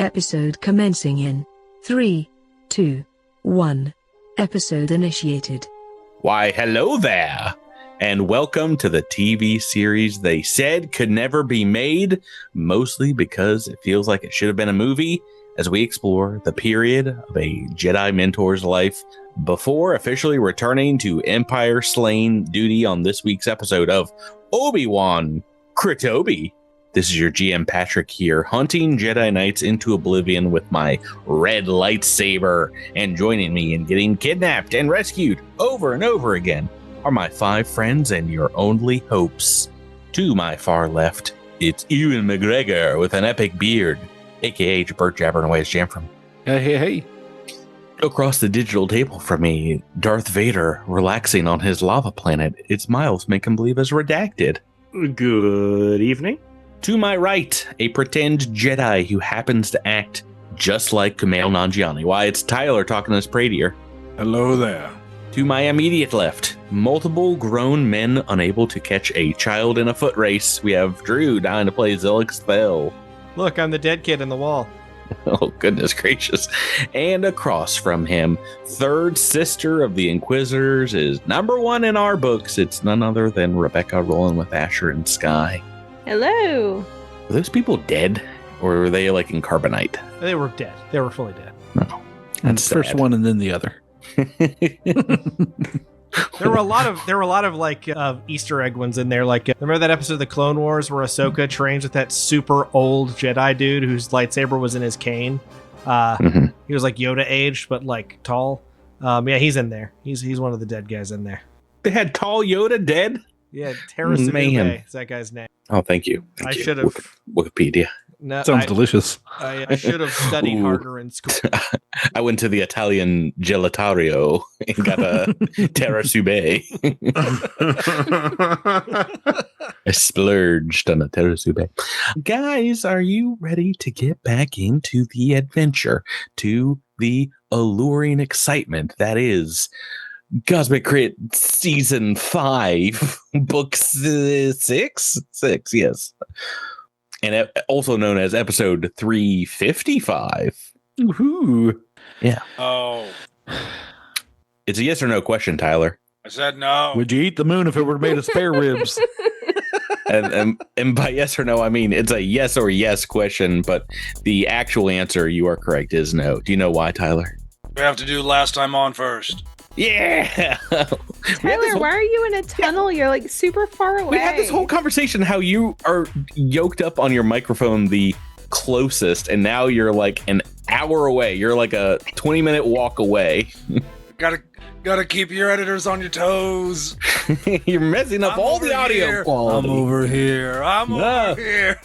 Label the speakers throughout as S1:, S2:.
S1: Episode commencing in 3, 2, 1. Episode initiated.
S2: Why, hello there, and welcome to the TV series they said could never be made, mostly because it feels like it should have been a movie, as we explore the period of a Jedi mentor's life before officially returning to Empire-slaying duty on this week's episode of Obi-Wan Kenobi. This is your GM Patrick here, hunting Jedi Knights into oblivion with my red lightsaber, and joining me in getting kidnapped and rescued over and over again are my 5 friends and your only hopes. To my far left, it's Ewan McGregor with an epic beard, aka Bert Jabbering Away as Jamfram.
S3: Hey.
S2: Across the digital table from me, Darth Vader relaxing on his lava planet. It's Miles make him believe as redacted.
S4: Good evening.
S2: To my right, a pretend Jedi who happens to act just like Kumail Nanjiani. Why, it's Tyler talking to his Pradier.
S3: Hello there.
S2: To my immediate left, multiple grown men unable to catch a child in a foot race. We have Drew dying to play Zilix Thel.
S5: Look, I'm the dead kid in the wall.
S2: Oh, goodness gracious. And across from him, third sister of the Inquisitors is number 1 in our books. It's none other than Rebecca rolling with Asher and Sky.
S6: Hello.
S2: Were those people dead, or were they like in carbonite?
S5: They were dead. They were fully dead.
S2: No,
S3: That's the first one and then the other.
S5: There were a lot of like Easter egg ones in there. Like, remember that episode of the Clone Wars where Ahsoka trains with that super old Jedi dude whose lightsaber was in his cane? He was like Yoda aged, but like tall. Yeah, he's in there. He's one of the dead guys in there.
S2: They had tall Yoda dead?
S5: Yeah, Terrace is that guy's name.
S2: Oh, thank you.
S5: I should have.
S2: Wikipedia.
S5: No,
S3: Sounds delicious.
S5: I should have studied harder in school.
S2: I went to the Italian gelatario and got a terra sube. I splurged on a terra sube. Guys, are you ready to get back into the adventure, to the alluring excitement that is Cosmic Crit Season 5, Book 6? 6, yes. And also known as Episode 355.
S3: Woohoo.
S2: Yeah.
S7: Oh.
S2: It's a yes or no question, Tyler.
S7: I said no.
S3: Would you eat the moon if it were made of spare ribs?
S2: And by yes or no, I mean it's a yes or yes question, but the actual answer, you are correct, is no. Do you know why, Tyler?
S7: We have to do last time on first.
S2: Yeah.
S6: Tyler, why are you in a tunnel? You're like super far away.
S2: We had this whole conversation how you are yoked up on your microphone the closest, and now you're like an hour away. You're like a 20-minute walk away.
S7: Gotta keep your editors on your toes.
S2: You're messing up all the audio quality.
S7: I'm over here.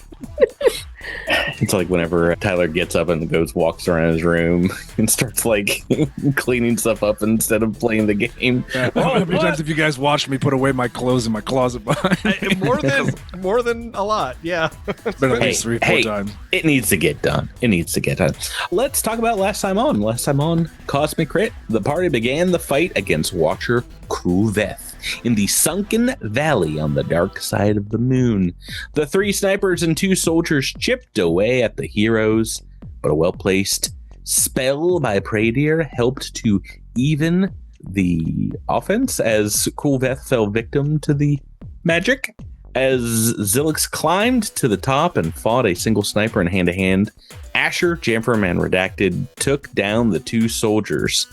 S2: It's like whenever Tyler gets up and walks around his room and starts like cleaning stuff up instead of playing the game.
S8: How many times have you guys watched me put away my clothes in my closet behind?
S5: more than a lot, yeah.
S8: It's been at least 3-4 times.
S2: It needs to get done. Let's talk about last time on Cosmic Crit. The party began the fight against Watcher Kruveth in the sunken valley on the dark side of the moon. The 3 snipers and 2 soldiers chipped away at the heroes, but a well-placed spell by Pradier helped to even the offense as Kruveth fell victim to the magic. As Zilix climbed to the top and fought a single sniper in hand-to-hand, Asher, Jamfram, and Redacted took down the 2 soldiers.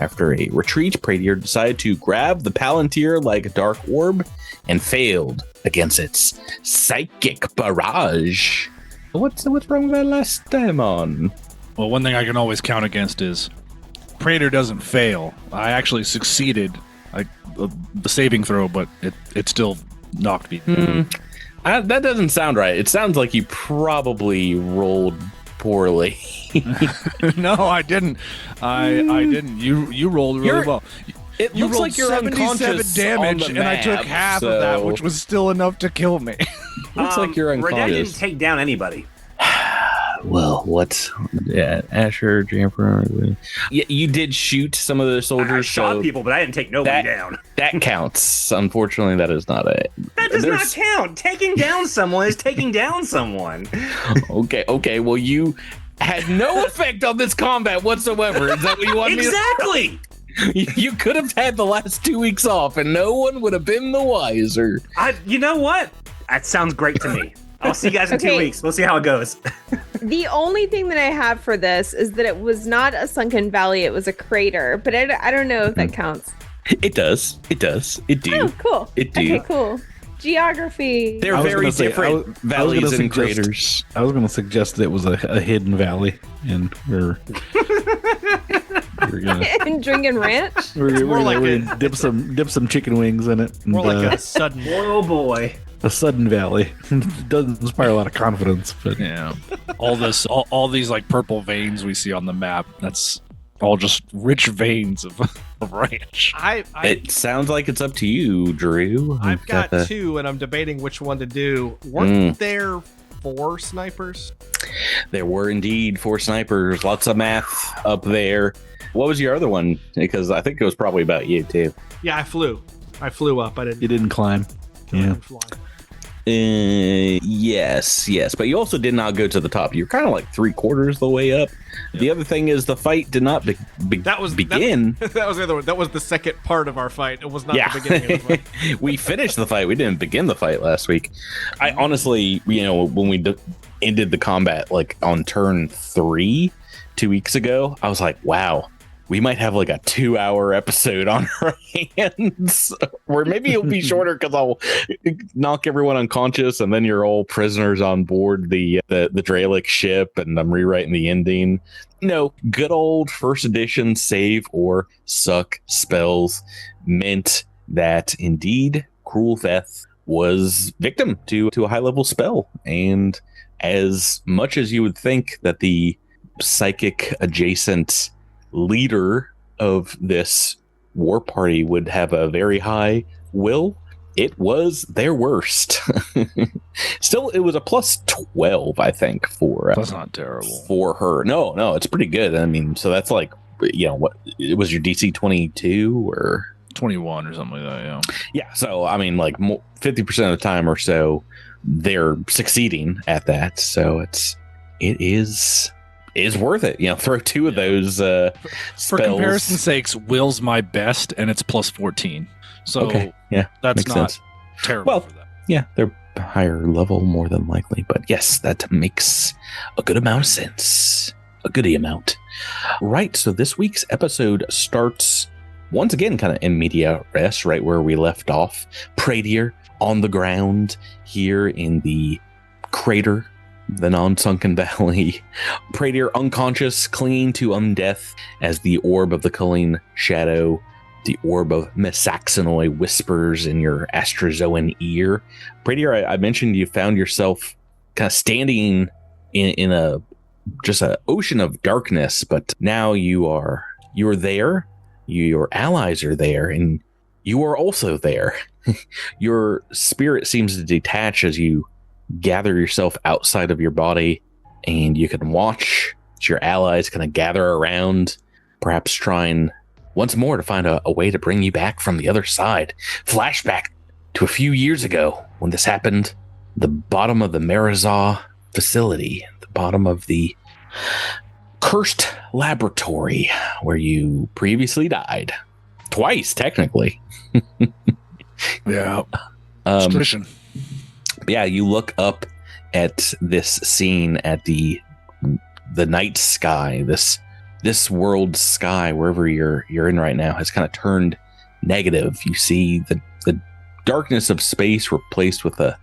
S2: After a retreat, Pradier decided to grab the Palantir like a dark orb and failed against its psychic barrage. What's wrong with that last time on?
S8: Well, one thing I can always count against is Praetor doesn't fail. I actually succeeded the saving throw, but it still knocked me down.
S2: That doesn't sound right. It sounds like you probably rolled poorly.
S8: No, I didn't. I didn't. You rolled really well.
S2: It
S8: You
S2: looks
S8: rolled
S2: like you're
S8: 77
S2: unconscious
S8: damage,
S2: on the
S8: and I took
S2: map,
S8: half of that, which was still enough to kill me.
S2: Looks like you're
S4: Redacted
S2: unconscious.
S4: didn't take down anybody.
S2: Well, Asher, Jamfram. Yeah, you did shoot some of the soldiers.
S4: I shot
S2: so
S4: people, but I didn't take nobody down.
S2: That counts. Unfortunately, that is not it.
S4: That does not count. Taking down someone is taking down someone.
S2: Okay. Well, you had no effect on this combat whatsoever. Is that what you want
S4: Exactly.
S2: me to You could have had the last 2 weeks off and no one would have been the wiser.
S4: You know what? That sounds great to me. I'll see you guys in 2
S6: Okay.
S4: weeks. We'll see how it goes.
S6: The only thing that I have for this is that it was not a sunken valley, it was a crater. But I don't know if that counts.
S2: It does. It does. It do.
S6: Oh, cool.
S2: It do.
S6: Okay, cool. Geography.
S2: They're
S3: I was
S2: very
S3: gonna say,
S2: different
S3: I was gonna
S2: valleys and
S3: suggest-
S2: craters.
S3: I was going to suggest that it was a hidden valley, and we're gonna
S6: And drinking ranch.
S3: we're
S5: more like
S3: gonna dip some chicken wings in it. And,
S5: More like a sudden.
S4: Oh boy.
S3: a sudden valley. It doesn't inspire a lot of confidence, but
S8: Yeah. All these like purple veins we see on the map, that's all just rich veins of ranch.
S2: It sounds like it's up to you, Drew.
S5: I've got
S2: the-
S5: two, and I'm debating which one to do. Weren't there 4 snipers?
S2: There were indeed 4 snipers. Lots of math up there. What was your other one? Because I think it was probably about you too.
S5: Yeah, I flew up. I
S3: you
S5: didn't,
S3: didn't climb.
S5: I
S3: Yeah.
S5: didn't fly.
S2: Yes. But you also did not go to the top. You're kind of like 3/4 the way up. The other thing is the fight did not begin.
S5: That was the other one. That was the second part of our fight. It was not the beginning of the fight.
S2: We finished the fight. We didn't begin the fight last week. I honestly, when we ended the combat like on turn 3 2 weeks ago, I was like, wow, we might have like a 2-hour episode on our hands. Or maybe it'll be shorter because I'll knock everyone unconscious and then you're all prisoners on board the Dralic ship and I'm rewriting the ending. No, good old first edition save or suck spells meant that indeed Cruel Veth was victim to a high level spell. And as much as you would think that the psychic adjacent leader of this war party would have a very high will, it was their worst. Still, it was a plus 12, I think, for
S8: That's not terrible.
S2: for her. No, it's pretty good. I mean, so that's like, what it was your DC 22 or
S8: 21 or something like that, yeah.
S2: yeah. So I mean, like 50% of the time or so, they're succeeding at that. So it is worth it. Throw 2 of those
S8: For
S2: spells.
S8: comparison's sakes, Will's my best, and it's plus 14. So
S2: Okay, yeah,
S8: that's
S2: makes
S8: not
S2: sense.
S8: terrible
S2: Well,
S8: for that.
S2: Yeah, they're higher level more than likely, but yes, that makes a good amount of sense. A goody amount. Right, so this week's episode starts once again kind of in media res, right where we left off. Pradier on the ground here in the crater, the non-sunken valley. Pradier unconscious, clinging to undeath as the orb of the culling shadow, the orb of Misaxenoi whispers in your Astrozoan ear. Pradier, I mentioned you found yourself kind of standing in a ocean of darkness, but now you're there. Your allies are there, and you are also there. Your spirit seems to detach as you gather yourself outside of your body, and you can watch as your allies kind of gather around, perhaps trying once more to find a way to bring you back from the other side. Flashback to a few years ago when this happened. The bottom of the Marazah facility, the bottom of the cursed laboratory where you previously died. Twice, technically.
S8: Yeah. It's tradition.
S2: Yeah, you look up at this scene at the night sky. This world's sky, wherever you're in right now, has kind of turned negative. You see the darkness of space replaced with a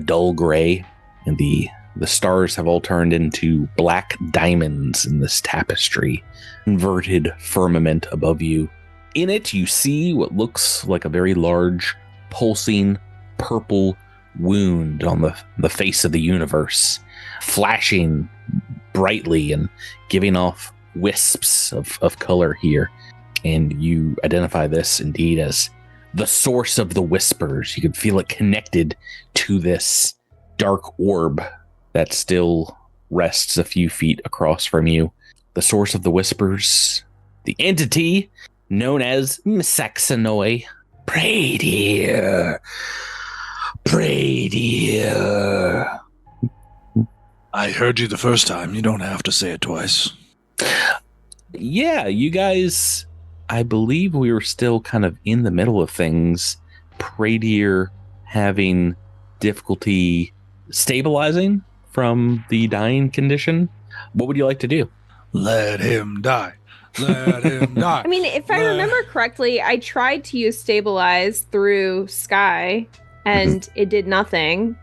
S2: dull gray, and the stars have all turned into black diamonds in this tapestry, inverted firmament above you. In it, you see what looks like a very large, pulsing, purple wound on the face of the universe, flashing brightly and giving off wisps of color here. And you identify this indeed as the source of the whispers. You can feel it connected to this dark orb that still rests a few feet across from you. The source of the whispers, the entity known as Misaxenoi. Pradier.
S8: I heard you the first time. You don't have to say it twice.
S2: Yeah, you guys, I believe we were still kind of in the middle of things. Pradier having difficulty stabilizing from the dying condition. What would you like to do?
S8: Let him die. Let him die.
S6: I mean, if I remember correctly, I tried to use stabilize through Sky, and it did nothing.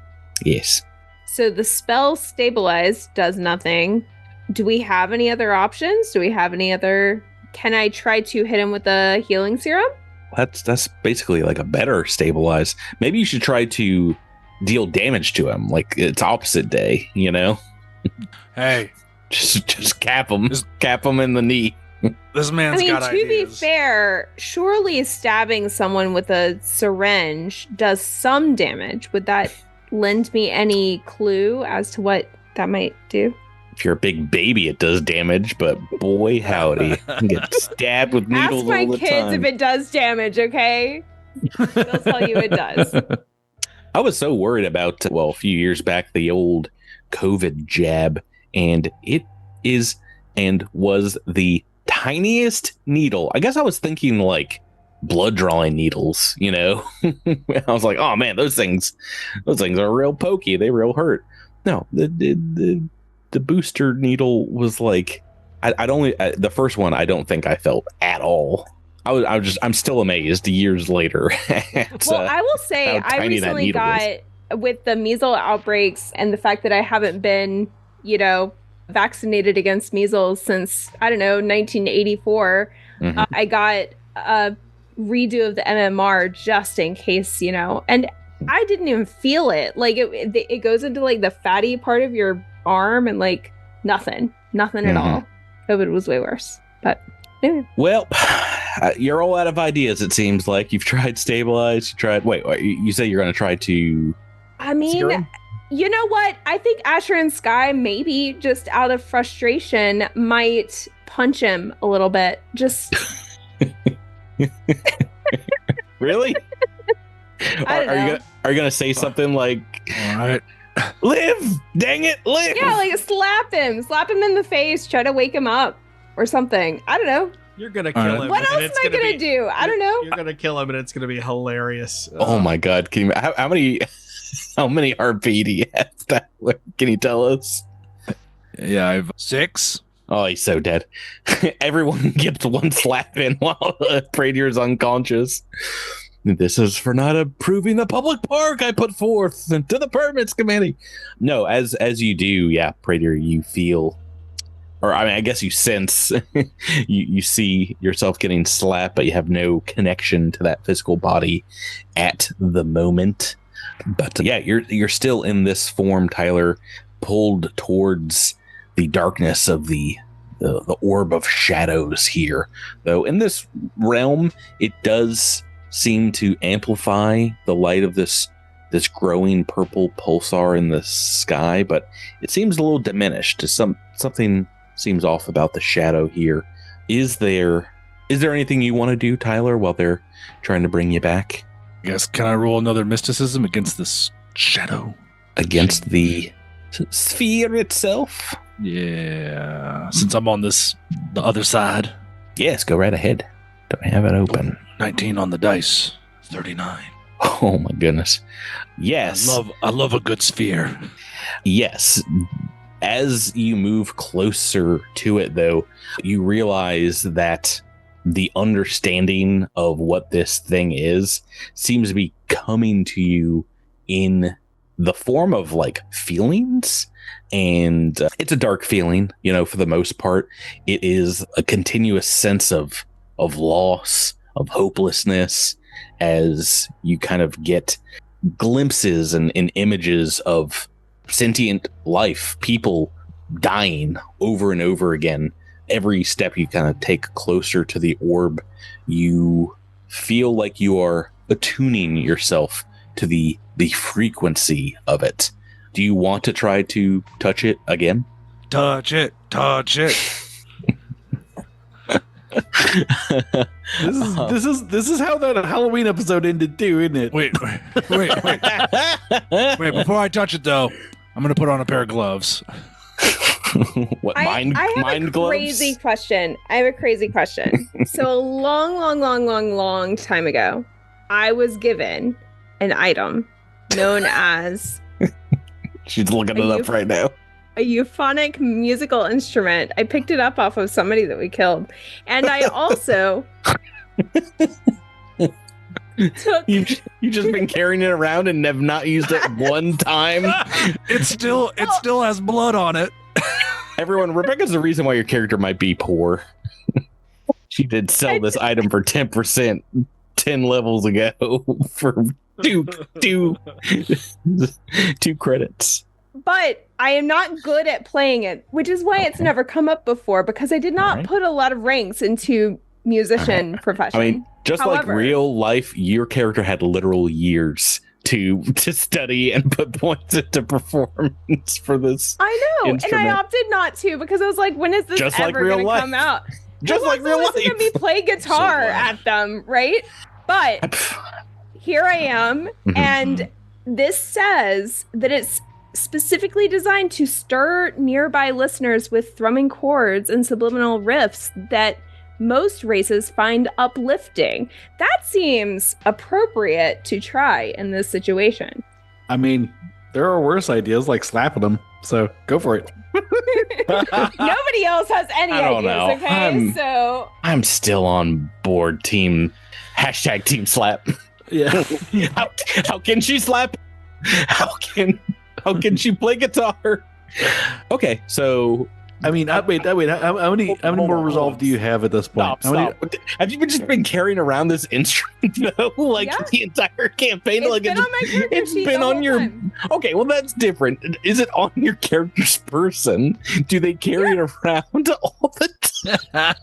S2: Yes.
S6: So the spell stabilize does nothing. Do we have any other options? Can I try to hit him with a healing serum?
S2: That's basically like a better stabilize. Maybe you should try to deal damage to him, like it's opposite day, you know?
S8: Hey.
S2: Just cap him. Cap him in the knee.
S8: This man's got ideas.
S6: To be fair, surely stabbing someone with a syringe does some damage. Would that lend me any clue as to what that might do?
S2: If you're a big baby, it does damage, but boy, howdy. You can get stabbed with needles
S6: Ask my
S2: all the
S6: kids
S2: time.
S6: if it does damage, okay? They'll tell you it does.
S2: I was so worried about, a few years back, the old COVID jab, and it is and was the tiniest needle. I guess I was thinking like blood drawing needles, you know? I was like, oh man, those things are real pokey. They real hurt. No, the booster needle was like, the first one I don't think I felt at all. I'm still amazed years later.
S6: I will say I recently got, with the measles outbreaks and the fact that I haven't been, vaccinated against measles since, 1984, I got a redo of the MMR just in case, and I didn't even feel it. Like it goes into like the fatty part of your arm and like nothing at all. COVID was way worse, but anyway.
S2: Well, you're all out of ideas. It seems like you've tried stabilize. Wait, you say you're going to try to.
S6: I mean,
S2: serum?
S6: You know what? I think Asher and Sky, maybe just out of frustration, might punch him a little bit. Just.
S2: Really?
S6: I don't know.
S2: Are you gonna say something like,
S8: all right,
S2: live, dang it, live?
S6: Yeah, like slap him in the face, try to wake him up or something. I don't know.
S5: You're gonna kill him.
S6: What else am I gonna do? I don't know.
S5: You're gonna kill him, and it's gonna be hilarious.
S2: Oh my god! How many RP do you have, Tyler? Can you tell us?
S8: Yeah, I've 6.
S2: Oh, he's so dead. Everyone gets one slap in while Pradier's unconscious. This is for not approving the public park I put forth to the permits committee. No, as you do, yeah, Pradier, you feel, or I guess you sense, you see yourself getting slapped, but you have no connection to that physical body at the moment. But yeah, you're still in this form, Tyler, pulled towards the darkness of the orb of shadows here. Though in this realm, it does seem to amplify the light of this growing purple pulsar in the sky, but it seems a little diminished. Something seems off about the shadow here. Is there anything you want to do, Tyler, while they're trying to bring you back?
S8: I guess, can I roll another mysticism against this shadow?
S2: Against the sphere itself?
S8: Yeah. Since I'm on the other side.
S2: Yes, go right ahead. Don't have it open.
S8: 19 on the dice. 39.
S2: Oh my goodness. Yes.
S8: I love a good sphere.
S2: Yes. As you move closer to it, though, you realize that the understanding of what this thing is seems to be coming to you in the form of like feelings. And it's a dark feeling, for the most part. It is a continuous sense of loss, of hopelessness, as you kind of get glimpses and images of sentient life, people dying over and over again. Every step you kind of take closer to the orb, you feel like you are attuning yourself to the frequency of it. Do you want to try to touch it again?
S8: Touch it.
S3: This is how that Halloween episode ended too, isn't it?
S8: Wait. Wait, before I touch it though, I'm going to put on a pair of gloves.
S2: What,
S6: I have
S2: mind
S6: a
S2: gloves?
S6: crazy question. I have a crazy question. So a long time ago, I was given an item known as
S2: She's looking it up right now.
S6: a euphonic musical instrument. I picked it up off of somebody that we killed. And I also took...
S2: You've just been carrying it around and have not used it one time.
S8: It still has blood on it.
S2: Everyone, Rebecca's the reason why your character might be poor. She did sell this item for 10% 10 levels ago for two credits.
S6: But I am not good at playing it, which is why it's never come up before, because I did not put a lot of ranks into musician profession.
S2: I mean, just like real life, your character had literal years to study and put points into performance for this.
S6: I know,
S2: instrument.
S6: and I opted not to because I was like, when is this
S2: Just like
S6: ever
S2: real
S6: going to
S2: life.
S6: come out?
S2: Just like real life.
S6: Listen to me play guitar
S2: So
S6: at them, right? But here I am, and this says that it's specifically designed to stir nearby listeners with thrumming chords and subliminal riffs that most races find uplifting. That seems appropriate to try in this situation.
S3: I mean, there are worse ideas like slapping them, so go for it.
S6: Nobody else has any
S2: I don't
S6: ideas,
S2: know.
S6: okay? So
S2: I'm still on board team #team slap.
S3: Yeah.
S2: How can she slap? How can she play guitar? Okay, so
S3: I mean, wait. How many more resolve do you have at this point?
S2: stop. Have you just been carrying around this instrument though, the entire campaign?
S6: it's been on my character sheet the whole time.
S2: Okay, well that's different. Is it on your character's person? Do they carry it around all the time?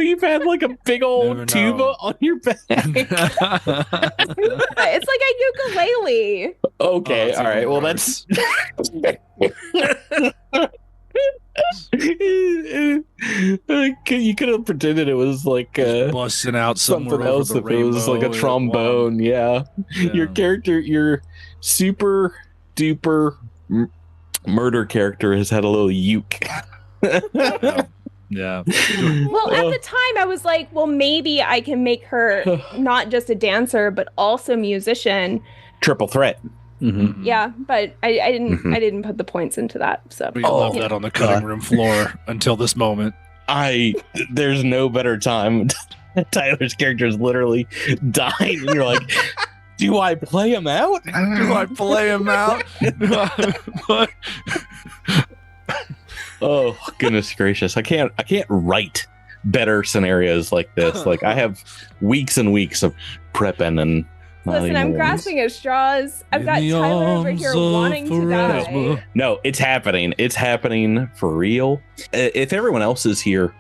S2: You've had like a big old tuba on your back.
S6: It's like a ukulele.
S2: Okay, all right. Well, that's. You could have pretended it was like
S8: busting out
S2: something else if it was like a trombone. Yeah. Your character, your super duper murder character, has had a little uke.
S8: Yeah.
S6: Well, at the time, I was like, well, maybe I can make her not just a dancer, but also musician.
S2: Triple threat.
S3: Mm-hmm.
S6: Yeah, but I didn't put the points into that. So
S8: We love that on the cutting room floor until this moment.
S2: There's no better time. Tyler's character is literally dying, and you're like, do I play him out?
S8: Do I play him out?
S2: Oh goodness gracious! I can't write better scenarios like this. Like I have weeks and weeks of prepping and.
S6: Listen, I'm grasping at straws. I've got Tyler over here wanting to die.
S2: No, it's happening. It's happening for real. If everyone else is here,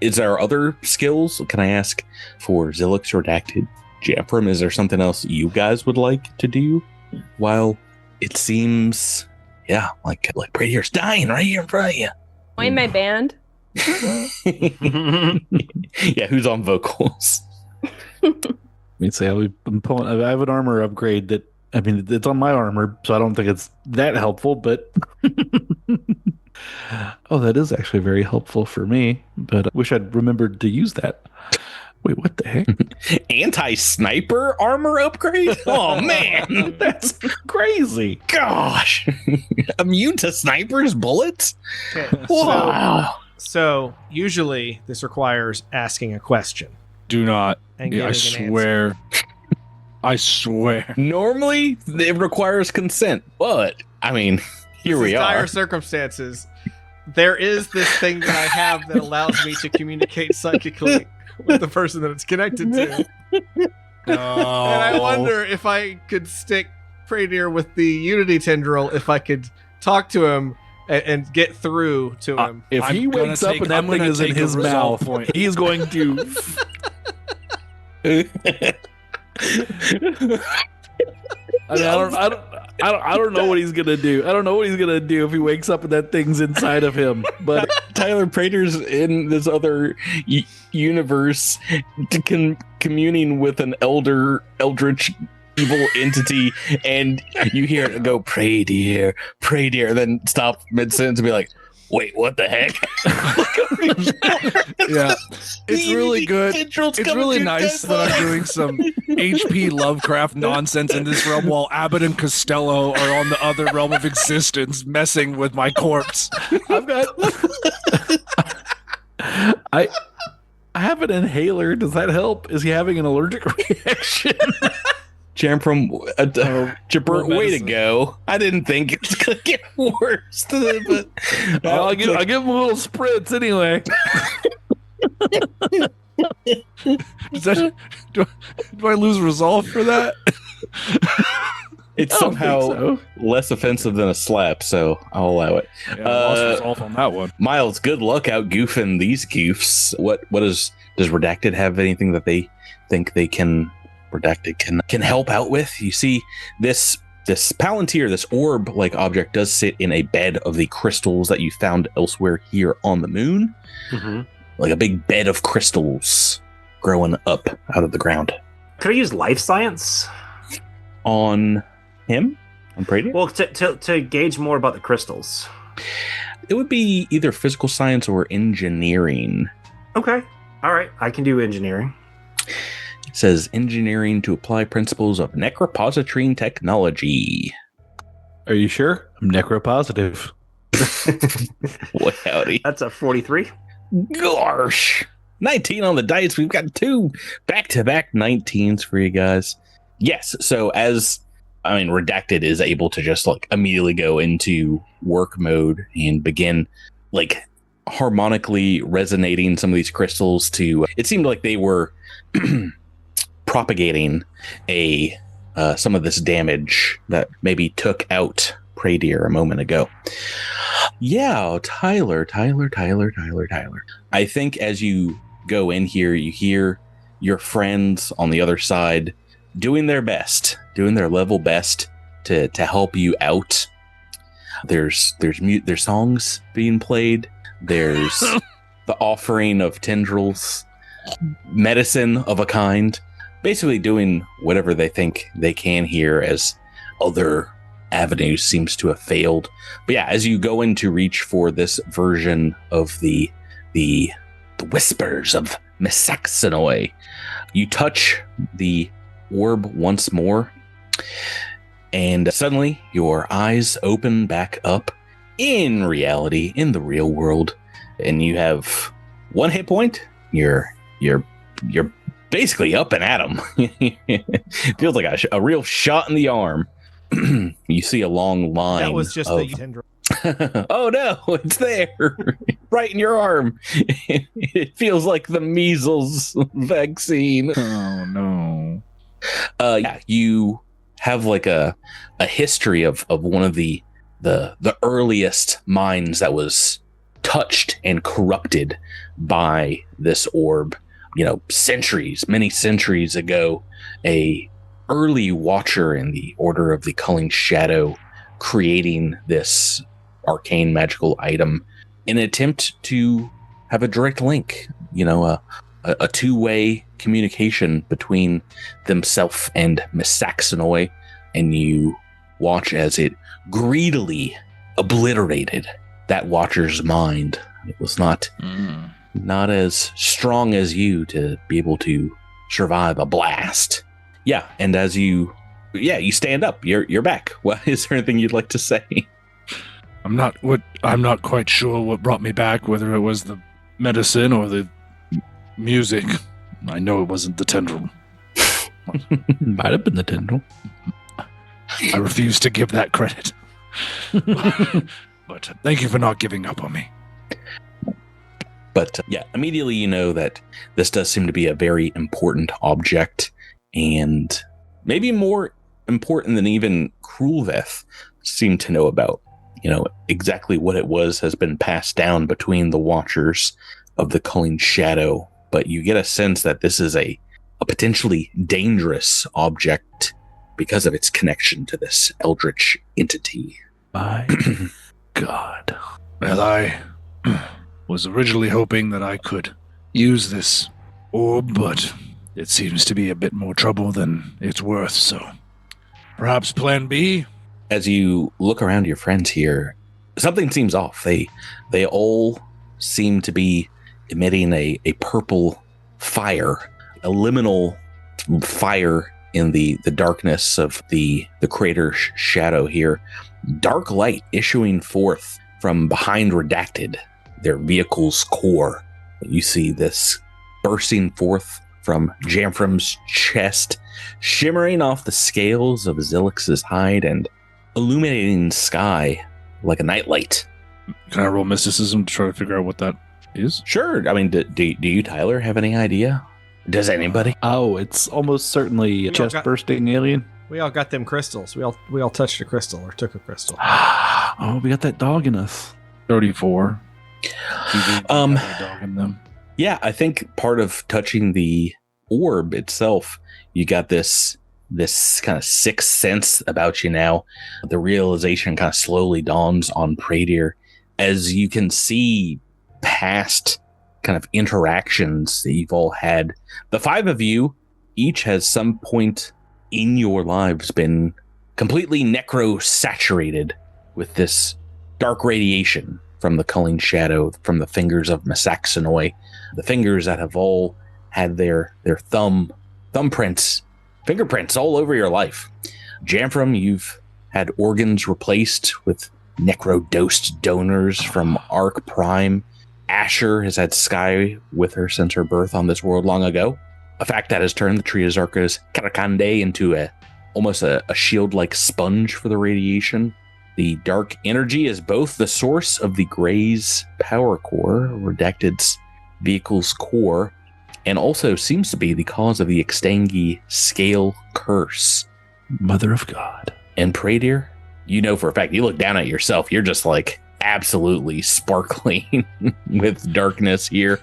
S2: is there other skills? Can I ask for Zilix or Dactid? Jamfram, is there something else you guys would like to do? While it seems, like Bradier's dying right here in front of you.
S6: Join my band.
S2: Yeah, who's on vocals?
S3: I have an armor upgrade that, I mean, it's on my armor, so I don't think it's that helpful, but oh, that is actually very helpful for me, but I wish I'd remembered to use that. Wait, what the heck?
S2: Anti-sniper armor upgrade? Oh, man,
S3: that's crazy.
S2: Gosh. Immune to snipers' bullets?
S5: Okay,
S2: Wow.
S5: So usually this requires asking a question.
S8: Do not.
S5: And
S8: I swear. I swear.
S2: Normally, it requires consent, but, I mean, here we are.
S5: Dire circumstances. There is this thing that I have that allows me to communicate psychically with the person that it's connected to. And I wonder if I could stick Pradier with the Unity tendril, if I could talk to him and get through to him.
S3: If he wakes up and that thing is in his mouth, he is going to... I don't know what he's gonna do. I don't know what he's gonna do if he wakes up and that thing's inside of him. But
S2: Tyler Prater's in this other universe, communing with an eldritch evil entity, and you hear it go, pray dear, then stop mid-sentence and be like, wait, what the heck?
S8: Yeah, it's really good. It's really nice that I'm doing some HP Lovecraft nonsense in this realm while Abbott and Costello are on the other realm of existence messing with my corpse.
S3: I've got... I have an inhaler. Does that help? Is he having an allergic reaction?
S2: Jam from Jabert, way to go. I didn't think it was going to get worse. But
S3: I'll give him a little spritz anyway.
S8: Do I lose resolve for that?
S2: It's somehow less offensive than a slap, so I'll allow it.
S8: Yeah, I lost resolve on that one.
S2: Miles, good luck out goofing these goofs. Does Redacted have anything that they think they can... Redacted can help out with? You see, this Palantir, this orb-like object, does sit in a bed of the crystals that you found elsewhere here on the moon.
S4: Mm-hmm.
S2: Like a big bed of crystals growing up out of the ground.
S4: Could I use life science
S2: On him? On Brady?
S4: Well, to gauge more about the crystals.
S2: It would be either physical science or engineering.
S4: Okay. All right. I can do engineering.
S2: It says engineering to apply principles of necropositrine technology.
S3: Are you sure? I'm necropositive.
S2: What howdy.
S4: That's a 43.
S2: Gosh. 19 on the dice. We've got 2 back-to-back 19s for you guys. Yes, so Redacted is able to just immediately go into work mode and begin harmonically resonating some of these crystals to... It seemed like they were propagating some of this damage that maybe took out Prey Deer a moment ago. Yeah, Tyler. I think as you go in here, you hear your friends on the other side doing their best, doing their level best to help you out. There's songs being played. There's the offering of tendrils, medicine of a kind, basically doing whatever they think they can here as other avenues seems to have failed. But yeah, as you go in to reach for this version of the whispers of Misaxenoi, you touch the orb once more, and suddenly your eyes open back up in reality, in the real world, and you have 1 hit point. You're basically up and at him. Feels like a real shot in the arm. You see a long line.
S5: That was just the tendril.
S2: Oh no, it's there, right in your arm. It feels like the measles vaccine.
S8: Oh no.
S2: Yeah, you have a history of one of the earliest minds that was touched and corrupted by this orb. Many centuries ago, a early watcher in the Order of the Culling Shadow creating this arcane magical item in an attempt to have a direct link, a two-way communication between themselves and Misaxenoi, and you watch as it greedily obliterated that watcher's mind. It was not as strong as you to be able to survive a blast. Yeah, and as you stand up, you're back. Well, is there anything you'd like to say?
S8: I'm not quite sure what brought me back, whether it was the medicine or the music. I know it wasn't the tendril.
S3: Might have been the tendril.
S8: I refuse to give that credit. But thank you for not giving up on me.
S2: But immediately you know that this does seem to be a very important object, and maybe more important than even Krulveth seemed to know about. Exactly what it was has been passed down between the Watchers of the Culling Shadow, but you get a sense that this is a potentially dangerous object because of its connection to this eldritch entity.
S3: My God.
S8: Well, I was originally hoping that I could use this orb, but it seems to be a bit more trouble than it's worth, so Perhaps plan B?
S2: As you look around your friends here, something seems off. They all seem to be emitting a purple fire, a liminal fire in the darkness of the crater shadow here. Dark light issuing forth from behind Redacted, their vehicle's core. You see this bursting forth from Jamfram's chest, shimmering off the scales of Zilix's hide and illuminating the sky like a nightlight.
S8: Can I roll mysticism to try to figure out what that is?
S2: Sure. I mean, do you, Tyler, have any idea? Does anybody?
S3: Oh, it's almost certainly chest-bursting alien.
S5: We all got them crystals. We all touched a crystal or took a crystal.
S3: Oh, we got that dog in us.
S8: 34. Dog in them.
S2: Yeah, I think part of touching the orb itself, you got this kind of sixth sense about you now. The realization kind of slowly dawns on Pradier as you can see past kind of interactions that you've all had. The five of you each has some point in your lives been completely necro-saturated with this dark radiation from the culling shadow, from the fingers of Misaxenoi, the fingers that have all had their fingerprints all over your life. Jamfram, you've had organs replaced with necro-dosed donors from Arc Prime. Asher has had Sky with her since her birth on this world long ago. A fact that has turned the Triazarka's Karakande into almost a shield-like sponge for the radiation. The dark energy is both the source of the Grey's power core, Redacted's vehicle's core, and also seems to be the cause of the Extangi scale curse.
S3: Mother of God.
S2: And Pradier, you know for a fact, you look down at yourself, you're just like absolutely sparkling with darkness here.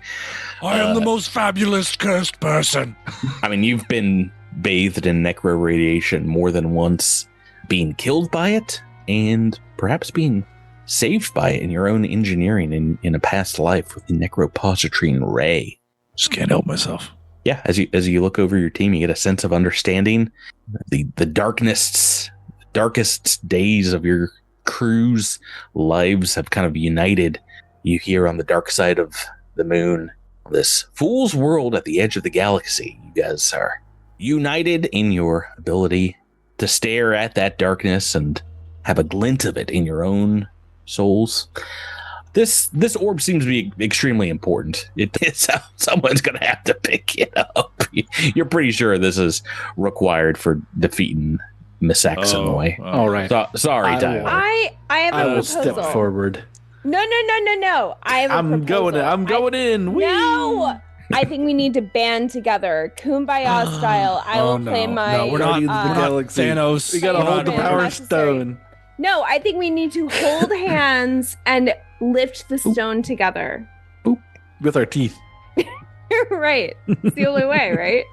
S8: I am the most fabulous cursed person.
S2: I mean, you've been bathed in necro radiation more than once, being killed by it, and perhaps being saved by it in your own engineering in a past life with the necropositrine ray.
S8: Just can't help myself.
S2: Yeah, as you look over your team, you get a sense of understanding. The darkest days of your crew's lives have kind of united you here on the dark side of the moon. This fool's world at the edge of the galaxy. You guys are united in your ability to stare at that darkness and have a glint of it in your own souls. This orb seems to be extremely important. Someone's going to have to pick it up. You're pretty sure this is required for defeating Misaxenoi.
S3: All right.
S2: Sorry, Tyler.
S6: I have a proposal.
S3: Step forward.
S6: No. I have a proposal.
S3: I'm going in. Whee!
S6: No. I think we need to band together, Kumbaya style. I will play my.
S8: No, we're not
S3: the galaxy.
S8: Thanos.
S3: We gotta hold the power stone.
S6: No, I think we need to hold hands and lift the stone together.
S3: Boop. With our teeth.
S6: Right. It's the only way, right?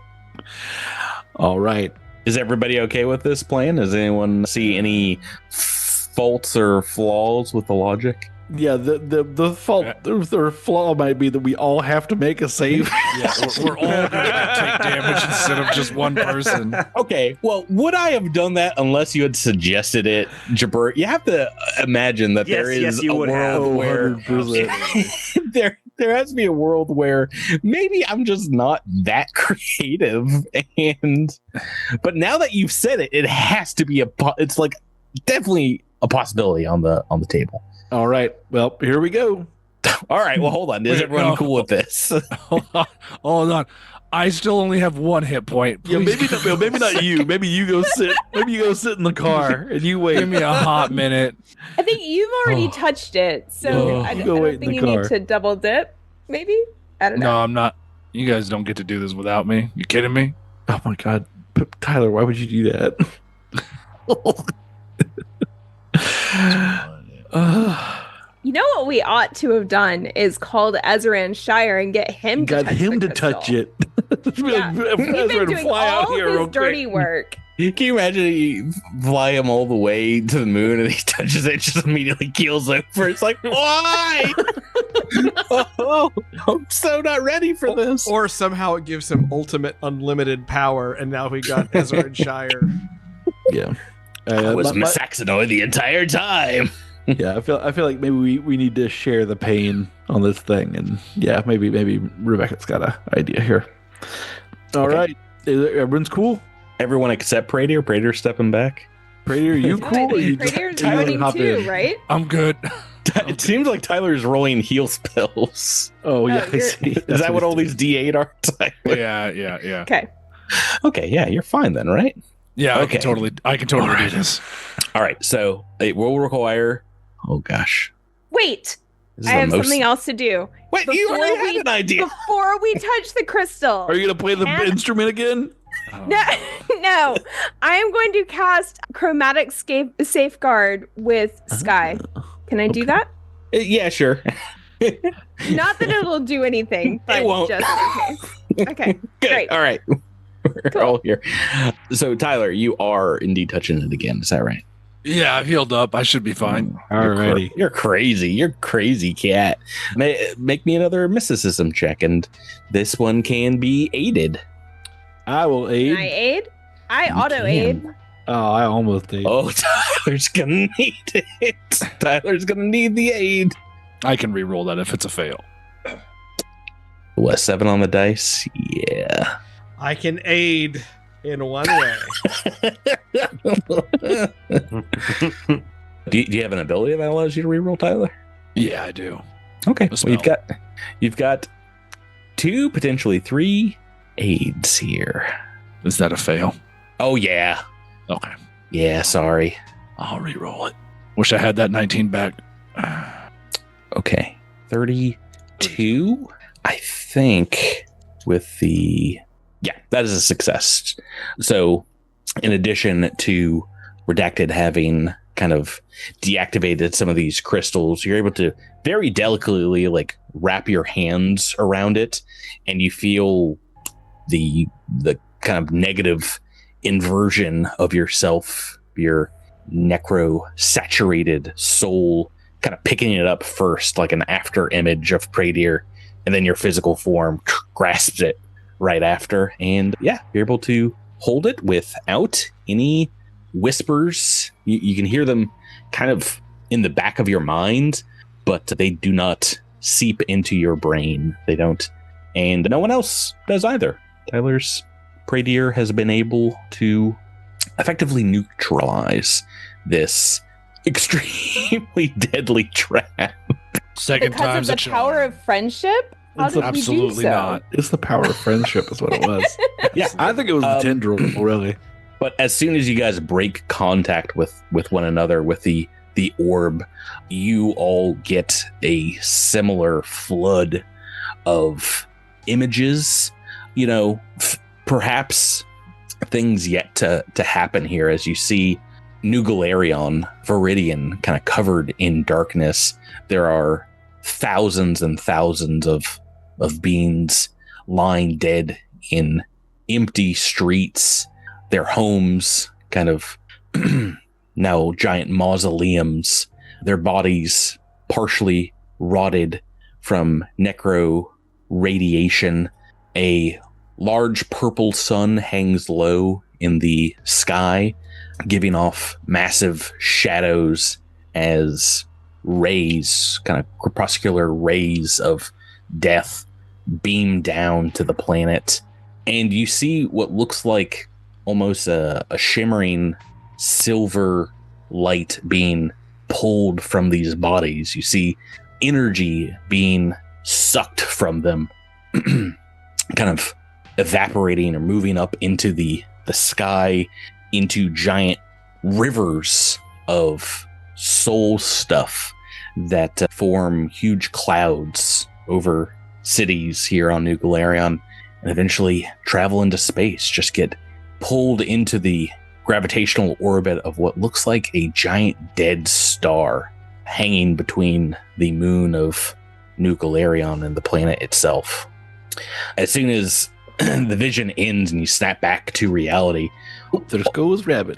S3: All right.
S2: Is everybody okay with this plan? Does anyone see any faults or flaws with the logic?
S3: Yeah, the fault or flaw might be that we all have to make a save.
S8: Yeah, we're all going to take damage instead of just one person.
S2: Okay, well, would I have done that unless you had suggested it, Jabber? You have to imagine that there is a world where there has to be a world where maybe I'm just not that creative, but now that you've said it, it has to be it's like definitely a possibility on the table.
S3: All right. Well, here we go.
S2: All right. Well, hold on. Is everyone cool with this?
S8: Hold on. I still only have one hit point.
S3: Yeah, maybe not you. Maybe you go sit. Maybe you go sit in the car and you wait.
S8: Give me a hot minute.
S6: I think you've already touched it, so I don't think you need to double dip. Maybe? I don't know.
S8: No, I'm not. You guys don't get to do this without me. You kidding me?
S3: Oh my God, Tyler, why would you do that?
S6: You know what we ought to have done is called Ezran Shire and get him to touch it. Yeah. He's been doing all his dirty work.
S2: Can you imagine you fly him all the way to the moon and he touches it, just immediately keels over? It's like, why? Oh, I'm so not ready for this.
S5: Or somehow it gives him ultimate unlimited power, and now we got Ezra and Shire.
S3: Yeah.
S2: I was Saxonoid the entire time.
S3: Yeah, I feel like maybe we need to share the pain on this thing, and yeah, maybe Rebecca's got an idea here. All right, everyone's cool.
S2: Everyone except Praetor. Praetor stepping back.
S3: Praetor, you cool?
S6: Praetor's running too, right?
S8: I'm good.
S2: It seems like Tyler's rolling heal spells.
S3: Oh yeah, I see.
S2: Is that what all these D8 are, Tyler?
S8: Yeah.
S6: Okay,
S2: yeah, you're fine then, right?
S8: Yeah,
S2: okay.
S8: I can totally do this.
S2: All right, so it will require. Oh gosh.
S6: Wait, I have something else to do.
S2: Wait, you already had an idea.
S6: Before we touch the crystal.
S3: Are you gonna play the instrument again?
S6: No. I am going to cast chromatic safeguard with Sky. Can I do that?
S2: Yeah, sure.
S6: Not that it'll do anything, but
S2: it won't.
S6: Just in case. Okay,
S2: good.
S6: Great.
S2: All right. We're all here. So, Tyler, you are indeed touching it again. Is that right?
S8: Yeah, I've healed up. I should be fine.
S3: Alrighty.
S2: You're crazy. You're crazy, cat. Make me another mysticism check, and this one can be aided.
S3: I will aid.
S6: Can I aid? I auto aid.
S3: Oh, I almost aid.
S2: Oh, Tyler's gonna need it. Tyler's gonna need the aid.
S8: I can re-roll that if it's a fail.
S2: What, 7 on the dice? Yeah.
S5: I can aid in one way.
S2: Do you have an ability that allows you to reroll, Tyler?
S8: Yeah, I do.
S2: Okay. Well, you've got 2, potentially 3 aids here.
S8: Is that a fail?
S2: Oh yeah.
S8: Okay.
S2: Yeah, sorry.
S8: I'll re-roll it. Wish I had that 19 back.
S2: Okay. 32, I think, with the... Yeah, that is a success. So, in addition to Redacted having kind of deactivated some of these crystals, you're able to very delicately wrap your hands around it, and you feel the kind of negative inversion of yourself, your necro-saturated soul, kind of picking it up first, like an after image of Praetor, and then your physical form grasps it right after. And yeah, you're able to hold it without any whispers. You can hear them kind of in the back of your mind, but they do not seep into your brain. They don't. And no one else does either. Tyler's Praetor has been able to effectively neutralize this extremely deadly trap.
S8: Second
S6: because
S8: time's
S6: of
S8: a
S6: the
S8: charm.
S6: power of friendship? How did
S8: absolutely
S6: we do so?
S8: not.
S3: It's the power of friendship is what it was.
S2: Yeah,
S3: I think it was the tendril, really.
S2: But as soon as you guys break contact with one another, with the orb, you all get a similar flood of images, perhaps things yet to happen here as you see New Golarion, Viridian, kind of covered in darkness. There are thousands and thousands of beings lying dead in empty streets, their homes kind of now giant mausoleums, their bodies partially rotted from necro radiation. A large purple sun hangs low in the sky, giving off massive shadows as rays, kind of crepuscular rays of death, beam down to the planet. And you see what looks like almost a shimmering silver light being pulled from these bodies. You see energy being sucked from them, kind of evaporating or moving up into the sky, into giant rivers of soul stuff that form huge clouds over cities here on New Golarion, and eventually travel into space, just get pulled into the gravitational orbit of what looks like a giant dead star hanging between the moon of New Golarion and the planet itself. As soon as the vision ends and you snap back to reality,
S3: there goes Rabbit.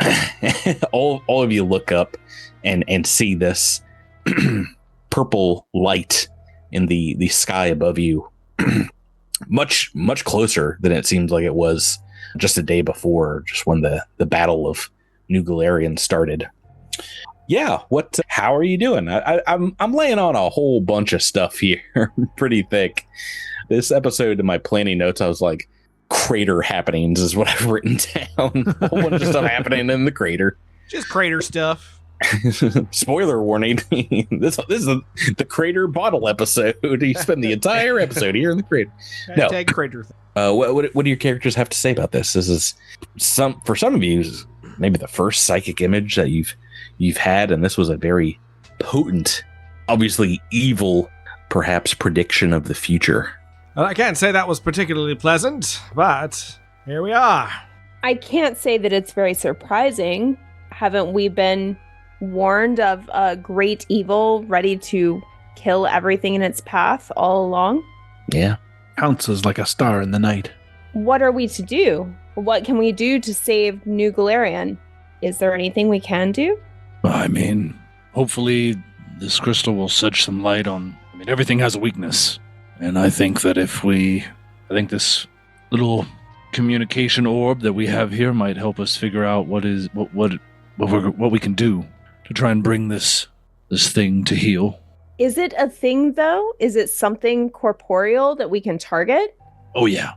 S2: all of you look up and see this purple light in the sky above you, much closer than it seems like it was just a day before, just when the Battle of New Golarion started. Yeah, how are you doing? I'm laying on a whole bunch of stuff here, pretty thick. This episode in my planning notes, I was like, crater happenings is what I've written down. A whole bunch of stuff happening in the crater.
S5: Just crater stuff.
S2: Spoiler warning. This is the crater bottle episode. You spend the entire episode here in the crater.
S5: Hashtag crater.
S2: What do your characters have to say about this? This is for some of you, maybe the first psychic image that you've had, and this was a very potent, obviously evil, perhaps prediction of the future.
S5: Well, I can't say that was particularly pleasant, but here we are.
S6: I can't say that it's very surprising. Haven't we been warned of a great evil ready to kill everything in its path all along?
S2: Yeah.
S3: Pounces like a star in the night.
S6: What are we to do? What can we do to save New Golarion? Is there anything we can do?
S8: I mean, hopefully this crystal will shed some light on... I mean, everything has a weakness. And I think that I think this little communication orb that we have here might help us figure out what we can do to try and bring this thing to heal.
S6: Is it a thing, though? Is it something corporeal that we can target?
S8: Oh, yeah.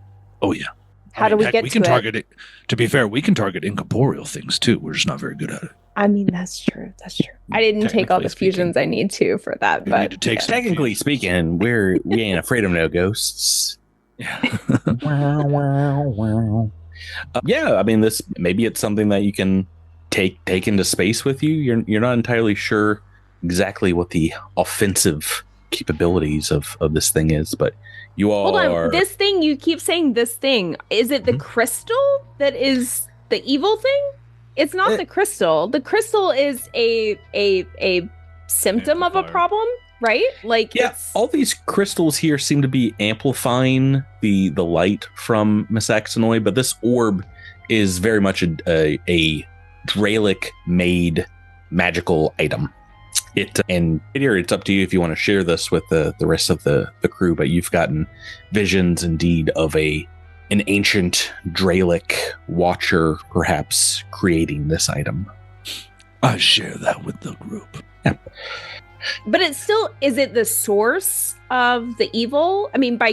S6: How do we get
S8: we can
S6: to
S8: target it? To be fair, we can target incorporeal things, too. We're just not very good at it.
S6: I mean, that's true. I didn't take all the fusions I need to for that, but...
S2: Technically speaking, we ain't afraid of no ghosts.
S8: Yeah.
S2: Yeah, I mean, maybe it's something that you can take into space with you. You're not entirely sure exactly what the offensive capabilities of this thing is, but you all are...
S6: This thing, you keep saying this thing. Is it the crystal that is the evil thing? It's not the crystal. The crystal is a symptom of a problem, right? Like,
S2: yeah, all these crystals here seem to be amplifying the light from Miss Axanoy, but this orb is very much a Dralic made magical item. And here it's up to you if you want to share this with the rest of the crew, but you've gotten visions indeed of an ancient Dralic watcher perhaps creating this item.
S8: I share that with the group.
S2: Yeah.
S6: But it's still, is it the source of the evil? I mean, by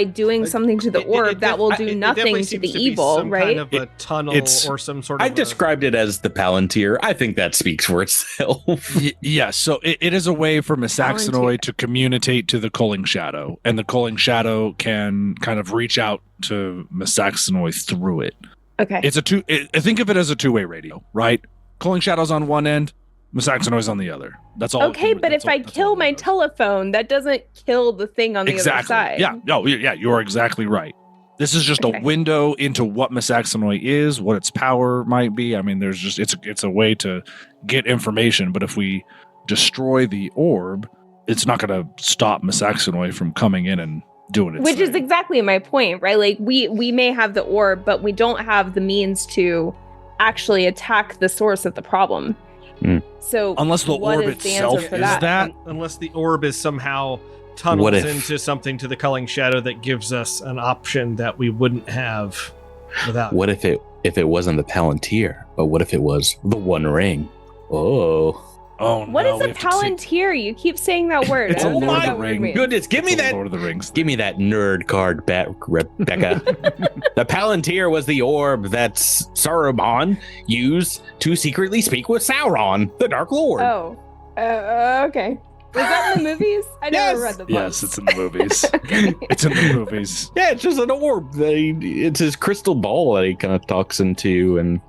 S6: doing something to the orb, that will do nothing to the evil, right?
S5: Kind of a tunnel or some sort of...
S2: I described it as the Palantir. I think that speaks for itself.
S8: Yes, so it is a way for Miss Axanoy to communicate to the Culling Shadow, and the Culling Shadow can kind of reach out to Miss Axanoy through it.
S6: Okay.
S8: Think of it as a two-way radio, right? Culling Shadow's on one end, Miss Axanoy's on the other. That's all.
S6: Okay, but if I kill my telephone, that doesn't kill the thing on the other side.
S8: Yeah, no, yeah, you're exactly right. This is just a window into what Miss Axanoy is, what its power might be. I mean, there's just it's a way to get information. But if we destroy the orb, it's not going to stop Miss Axanoy from coming in and doing it.
S6: Which is exactly my point, right? Like we may have the orb, but we don't have the means to actually attack the source of the problem. So
S8: unless the orb itself is that,
S5: unless the orb is somehow tunnels into something to the Culling Shadow that gives us an option that we wouldn't have without.
S2: What if it wasn't the Palantir, but what if it was the One Ring?
S6: What is a Palantir? You keep saying that word.
S8: It's a Lord of the Rings.
S2: Goodness, give me that
S8: Lord of the Rings.
S2: Give me that nerd card back, Rebecca. The Palantir was the orb that Saruman used to secretly speak with Sauron, the Dark Lord.
S6: Oh, okay. Was that in the movies? I never read the book.
S8: Yes, it's in the movies. It's in the movies.
S2: Yeah, it's just an orb. It's his crystal ball that he kind of talks into and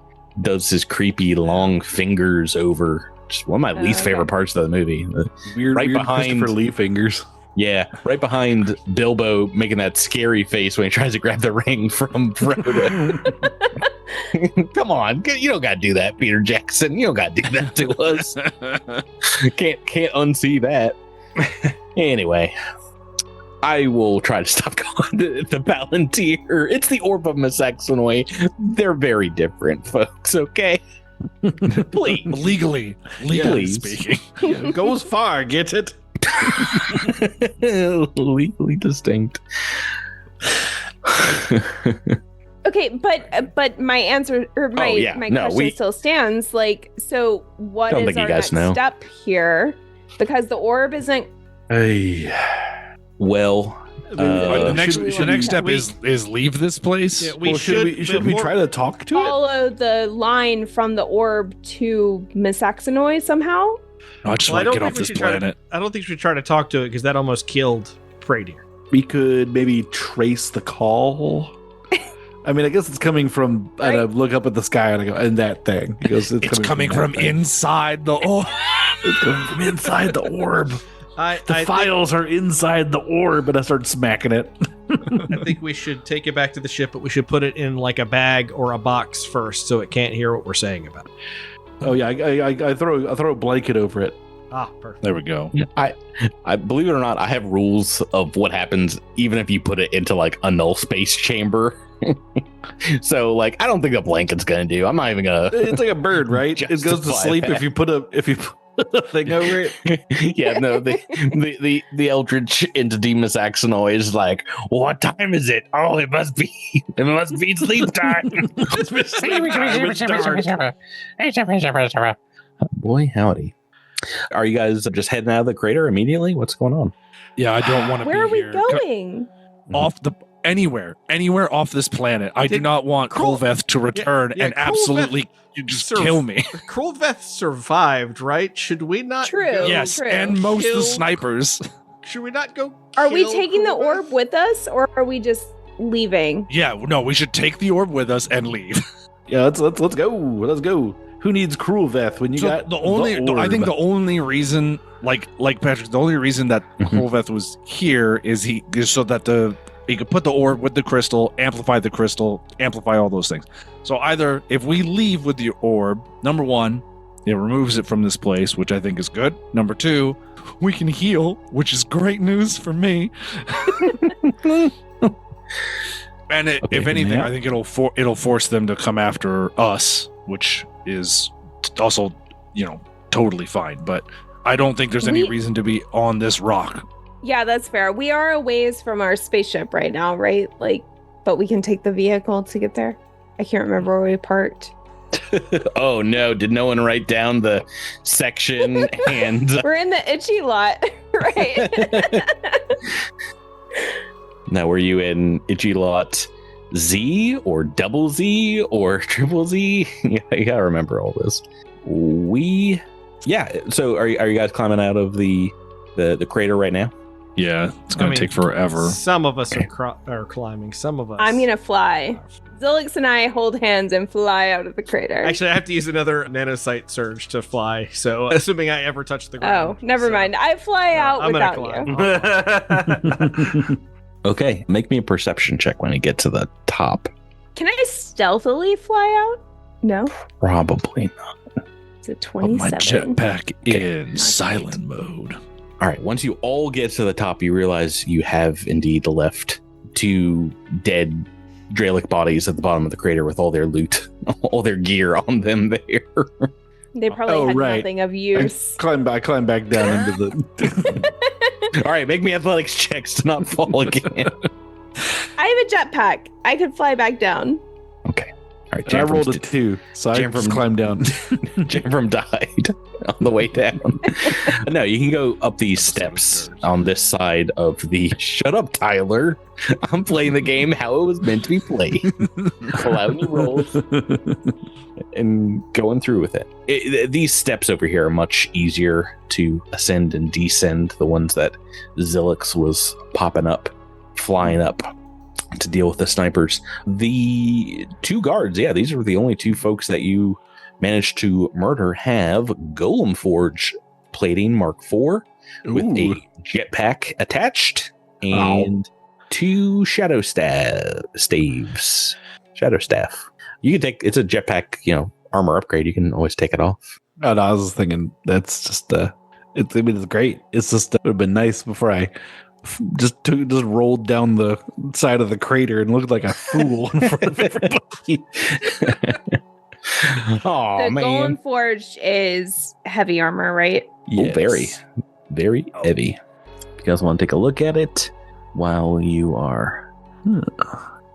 S2: does his creepy long fingers over. Just one of my least favorite parts of the movie.
S3: Weird
S2: behind
S3: Christopher Lee fingers.
S2: Yeah, right behind Bilbo making that scary face when he tries to grab the ring from Frodo. Come on, you don't got to do that, Peter Jackson. You don't got to do that to us. Can't unsee that. Anyway, I will try to stop calling it the Palantir. It's the orb of Miss Axanoy. They're very different, folks. Okay. Please.
S8: Legally speaking.
S3: It goes far, get it?
S2: Legally distinct.
S6: Okay, but my answer or my question still stands. Like, so what is our next step here? Because the orb isn't.
S2: Well,
S8: the next step is leave this place.
S5: Yeah,
S3: should we try to talk to
S6: follow the line from the orb to Miss Axanoy somehow?
S8: I just want to get off this planet.
S5: I don't think we should try to talk to it because that almost killed Pradir.
S3: We could maybe trace the call. I mean, I guess it's coming from. Right. I look up at the sky and I go, and that thing. It's
S8: coming from inside the orb.
S3: It's coming from inside the orb. The files are inside the orb, and I start smacking it.
S5: I think we should take it back to the ship, but we should put it in like a bag or a box first, so it can't hear what we're saying about it.
S3: Oh yeah, I throw a blanket over it.
S5: Ah, perfect.
S8: There we go.
S2: I believe it or not, I have rules of what happens even if you put it into like a null space chamber. So like, I don't think a blanket's gonna do. I'm not even gonna.
S3: It's like a bird, right? It goes to sleep if you put a thing over it.
S2: Yeah, no, the eldritch entity Miss Axanoy is like, what time is it? Oh, it must be sleep time. Boy, howdy. Are you guys just heading out of the crater immediately? What's going on?
S8: Yeah, I don't want to be
S6: here. Where are we going?
S8: Anywhere off this planet. I do not want Krulveth to return and absolutely kill me.
S5: Krulveth survived, right? Should we not?
S6: True.
S8: Yes,
S6: true.
S8: and most of the snipers.
S5: Should we not go?
S6: Are we taking the orb with us, or are we just leaving?
S8: Yeah, no, we should take the orb with us and leave.
S3: Yeah, let's go. Let's go. Who needs Krulveth when you got
S8: the orb? I think the only reason, like Patrick, the only reason that Krulveth was here is so that he could put the orb with the crystal, amplify all those things. So either if we leave with the orb, number one, it removes it from this place, which I think is good. Number two, we can heal, which is great news for me. And if anything, I think it'll force them to come after us, which is also, totally fine. But I don't think there's any reason to be on this rock.
S6: Yeah, that's fair. We are a ways from our spaceship right now, right? Like, but we can take the vehicle to get there. I can't remember where we parked.
S2: Oh no, did no one write down the section and
S6: we're in the itchy lot, right?
S2: Now, were you in itchy lot Z or double Z or triple Z? Yeah, you gotta remember all this. So are you guys climbing out of the crater right now?
S8: Yeah, it's gonna take forever.
S5: Some of us are climbing. Some of us.
S6: I'm gonna fly. Zilix and I hold hands and fly out of the crater.
S5: Actually, I have to use another nanosight surge to fly. So, assuming I ever touch the ground.
S6: Oh, never mind. I fly out without
S2: you. Okay, make me a perception check when you get to the top.
S6: Can I stealthily fly out? No.
S2: Probably not.
S6: It's a 27.
S8: My jetpack in silent mode.
S2: All right, once you all get to the top, you realize you have indeed left 2 dead Dralic bodies at the bottom of the crater with all their loot, all their gear on them there.
S6: They probably had nothing of use.
S3: I climb back down into the...
S2: All right, make me athletics checks to not fall again.
S6: I have a jetpack. I could fly back down.
S2: Okay. All right,
S3: I rolled a 2, so I just climbed down.
S2: Jamfram died on the way down. No, you can go up these steps on this side of the... Shut up, Tyler. I'm playing the game how it was meant to be played. Allowing you rolls and going through with it. These steps over here are much easier to ascend and descend. The ones that Zilix was flying up to deal with the snipers. The 2 guards, these are the only 2 folks that you managed to murder, have Golem Forge plating Mark IV with a jetpack attached and 2 Shadow Staves. Shadow Staff. You can take, it's a jetpack, armor upgrade. You can always take it off.
S3: Oh, no, I was thinking that's just, it's great. It's just, it would have been nice before I just rolled down the side of the crater and looked like a fool in front of everybody.
S2: Oh,
S6: the
S2: man.
S6: Golem Forge is heavy armor, right?
S2: Yes. Oh, very, very heavy. If you guys want to take a look at it while you are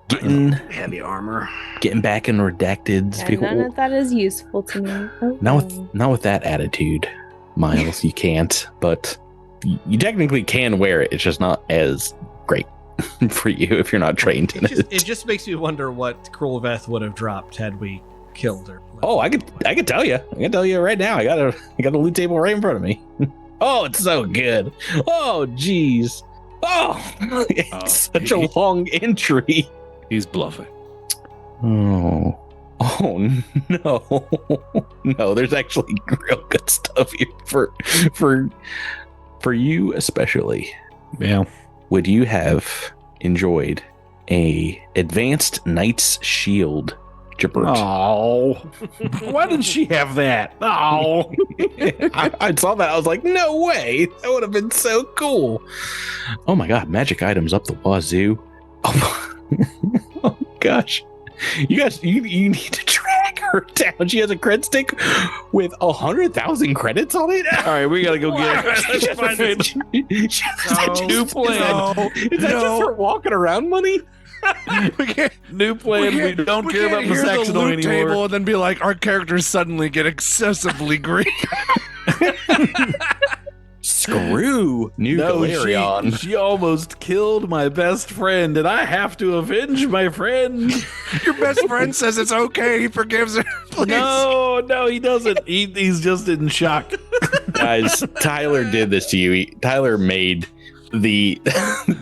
S2: getting
S3: heavy armor.
S2: Getting back in redacted.
S6: And none of that is useful to me. Okay.
S2: Not with that attitude, Miles. You can't, but you technically can wear it. It's just not as great for you if you're not trained in it.
S5: It just makes me wonder what Cruel Veth would have dropped had we killed her.
S2: Oh, I could tell you. I can tell you right now. I got a loot table right in front of me. Oh, it's so good. Oh, geez. Oh, it's such a long entry.
S8: He's bluffing.
S2: Oh no. No, there's actually real good stuff here for you especially.
S3: Yeah.
S2: Would you have enjoyed a advanced knight's shield, Jabert?
S3: Oh, why didn't she have that? Oh,
S2: I saw that. I was like, no way. That would have been so cool. Oh my God. Magic items up the wazoo. Oh gosh. You guys, you need to track her down. She has a cred stick with 100,000 credits on it.
S3: all right. We got to go get her.
S2: She has a new plan. Is that just for walking around money?
S3: New plan. We don't care about the Saxonoid anymore.
S8: Table and then be like, our characters suddenly get excessively green.
S2: Screw new Golarion.
S3: She almost killed my best friend, and I have to avenge my friend.
S8: Your best friend says it's okay. He forgives her. Please.
S3: No, he doesn't. He's just in shock.
S2: Guys, Tyler did this to you. Tyler made the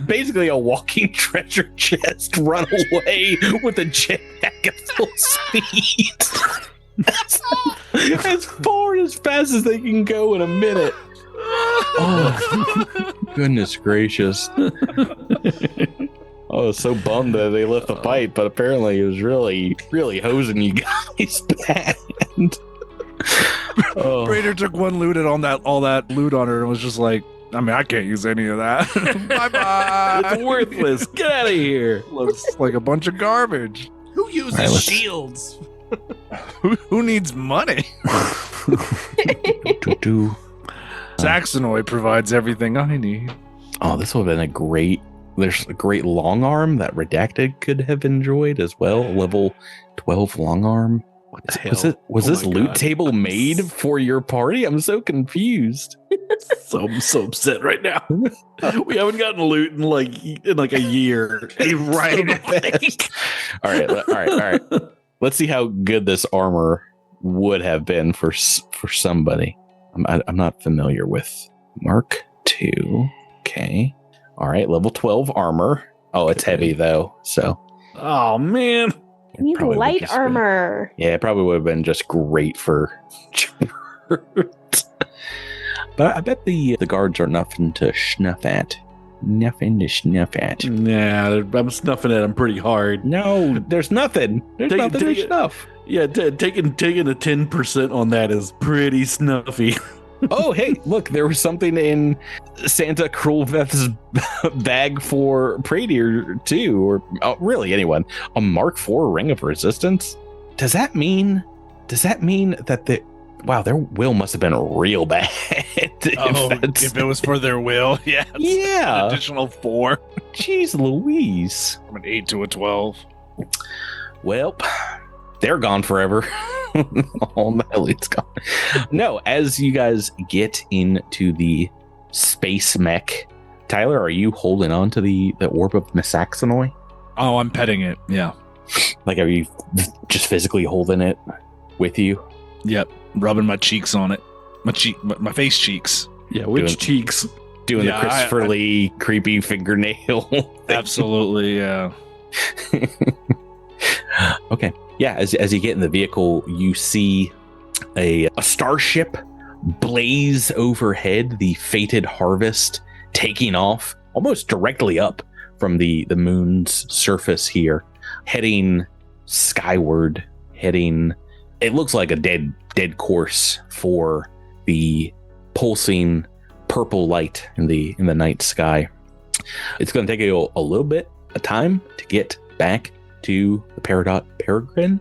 S2: basically a walking treasure chest run away with a jetpack at full speed. as far as fast as they can go in a minute. Oh, goodness gracious. I was so bummed that they left the fight, but apparently it was really, really hosing you guys bad.
S8: Raider took one loot and all that loot on her and was just like, I mean, I can't use any of that. Bye-bye.
S3: It's worthless. Get out of here.
S8: Looks like a bunch of garbage.
S5: Who uses shields?
S8: Who needs money? Saxonoid provides everything I need.
S2: Oh, this would have been there's a great long arm that Redacted could have enjoyed as well. Level 12 long arm.
S3: What the hell?
S2: Was this loot table made for your party? I'm so confused.
S3: I'm so upset right now. We haven't gotten loot in like a year.
S2: Right. All right. Let's see how good this armor would have been for somebody. I'm not familiar with Mark II. Okay. All right. Level 12 armor. Oh, it's heavy though. So.
S3: Oh man.
S6: You need light armor.
S2: Yeah, it probably would have been just great for. But I bet the guards are nothing to snuff at. Nothing to snuff at.
S3: Yeah, I'm snuffing at them pretty hard.
S2: No, there's nothing. There's nothing to snuff.
S3: Yeah, taking a 10% on that is pretty snuffy.
S2: Oh, hey, look, there was something in Santa Krulveth's bag for Pradier too, or really anyone. A Mark IV Ring of Resistance. Does that mean that their will must have been real bad?
S8: If it was for their will, yeah.
S2: Yeah.
S8: Additional 4.
S2: Jeez Louise.
S8: From an 8 to a 12.
S2: Well, they're gone forever. All my loot's gone. No, as you guys get into the space mech, Tyler, are you holding on to the orb of Misaxonoi?
S8: Oh, I'm petting it. Yeah.
S2: Like, are you just physically holding it with you?
S8: Yep. Rubbing my cheeks on it. My face cheeks.
S3: Yeah, which cheeks?
S2: Doing the Christopher Lee creepy fingernail thing.
S8: Absolutely, yeah.
S2: Okay. Yeah, as you get in the vehicle, you see a starship blaze overhead, the fated harvest taking off almost directly up from the moon's surface here, heading skyward, it looks like a dead course for the pulsing purple light in the night sky. It's going to take you a little bit of time to get back to the Peridot Peregrine.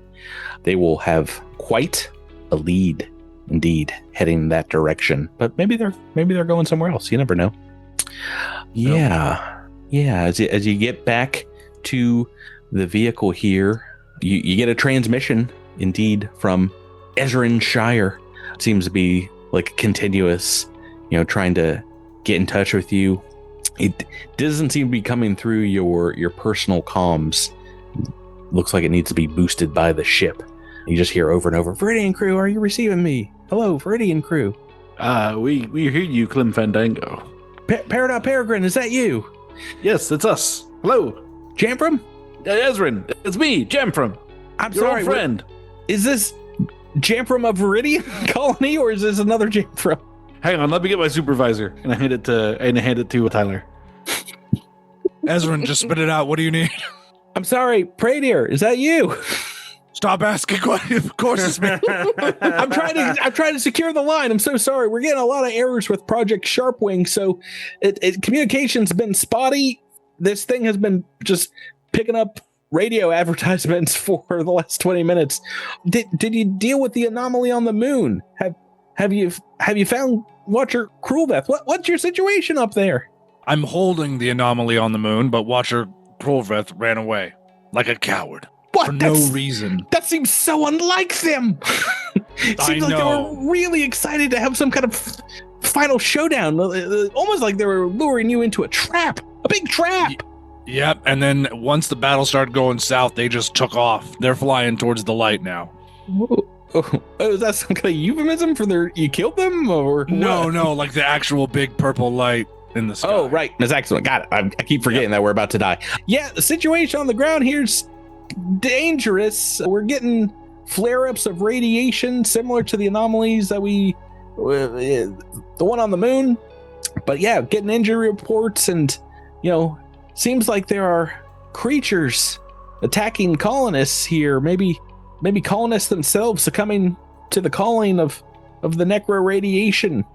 S2: They will have quite a lead indeed heading that direction, but maybe they're going somewhere else. You never know. Yeah. As you get back to the vehicle here. You get a transmission, indeed, from Ezrin Shire. It seems to be like continuous, trying to get in touch with you. It doesn't seem to be coming through your personal comms. Looks like it needs to be boosted by the ship. You just hear over and over, Viridian crew, are you receiving me? Hello, Viridian crew.
S3: We hear you, Clem Fandango.
S2: Peridot Peregrine, is that you?
S3: Yes, it's us. Hello.
S2: Jamfram?
S3: Ezrin, it's me, Jamfram.
S2: I'm
S3: your
S2: sorry,
S3: old friend.
S2: Is this Jamfram of Viridian Colony, or is this another Jamfram?
S3: Hang on, let me get my supervisor, and I hand it to Tyler.
S8: Ezrin, just spit it out. What do you need?
S2: I'm sorry, Pradier, is that you?
S8: Stop asking questions. Of course it's me.
S2: I'm trying to secure the line. I'm so sorry. We're getting a lot of errors with Project Sharpwing, so communication's been spotty. This thing has been just picking up radio advertisements for the last 20 minutes. Did you deal with the anomaly on the moon? Have you found Watcher Krulveth? What's your situation up there?
S8: I'm holding the anomaly on the moon, but Watcher Krulveth ran away like a coward.
S2: What?
S8: For no reason.
S2: That seems so unlike them. Seems like they were really excited to have some kind of final showdown. Almost like they were luring you into a trap. A big trap.
S8: Yep, and then once the battle started going south, they just took off. They're flying towards the light now.
S2: Oh, is that some kind of euphemism for you killed them? Or
S8: No, like the actual big purple light in the sky.
S2: Oh, right. That's excellent. Got it. I keep forgetting that we're about to die. Yeah, the situation on the ground here's dangerous. We're getting flare-ups of radiation similar to the anomalies that the one on the moon. But yeah, getting injury reports, and seems like there are creatures attacking colonists here. Maybe colonists themselves succumbing to the calling of the necro radiation.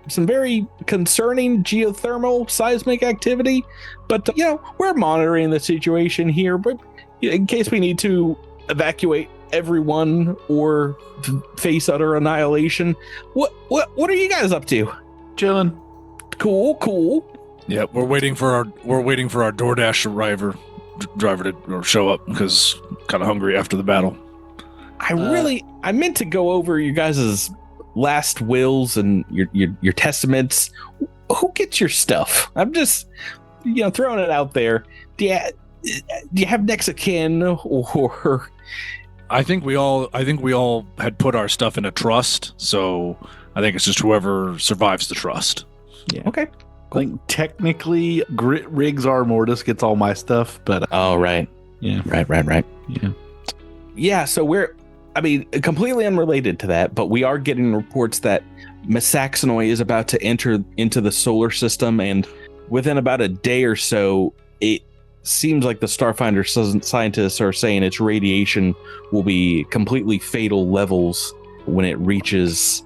S2: Some very concerning geothermal seismic activity, but we're monitoring the situation here. But in case we need to evacuate everyone or face utter annihilation, what are you guys up to?
S3: Chilling.
S2: Cool.
S8: Yeah, we're waiting for our DoorDash driver to show up because kind of hungry after the battle.
S2: I meant to go over you guys' last wills and your testaments. Who gets your stuff? I'm just throwing it out there. Do you have next of kin, or?
S8: I think we all had put our stuff in a trust, so I think it's just whoever survives the trust.
S3: Yeah. Okay. I think technically Riggs R. Mortis gets all my stuff, but
S2: oh right.
S3: Yeah.
S2: Right. Yeah, so completely unrelated to that, but we are getting reports that Missaxonoi is about to enter into the solar system, and within about a day or so, it seems like the Starfinder scientists are saying its radiation will be completely fatal levels when it reaches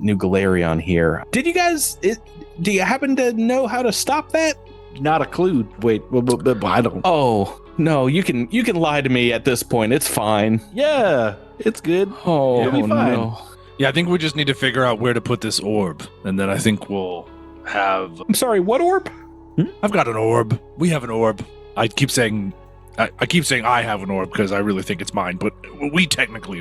S2: New Golarion here. Do you happen to know how to stop that?
S3: Not a clue. Wait, but I don't.
S2: Oh, no, you can lie to me at this point. It's fine.
S3: Yeah, it's good.
S2: Oh,
S3: it'll be fine.
S2: No.
S8: Yeah, I think we just need to figure out where to put this orb, and then I think we'll have...
S2: I'm sorry, what orb?
S8: I've got an orb. We have an orb. I keep saying I have an orb because I really think it's mine, but we technically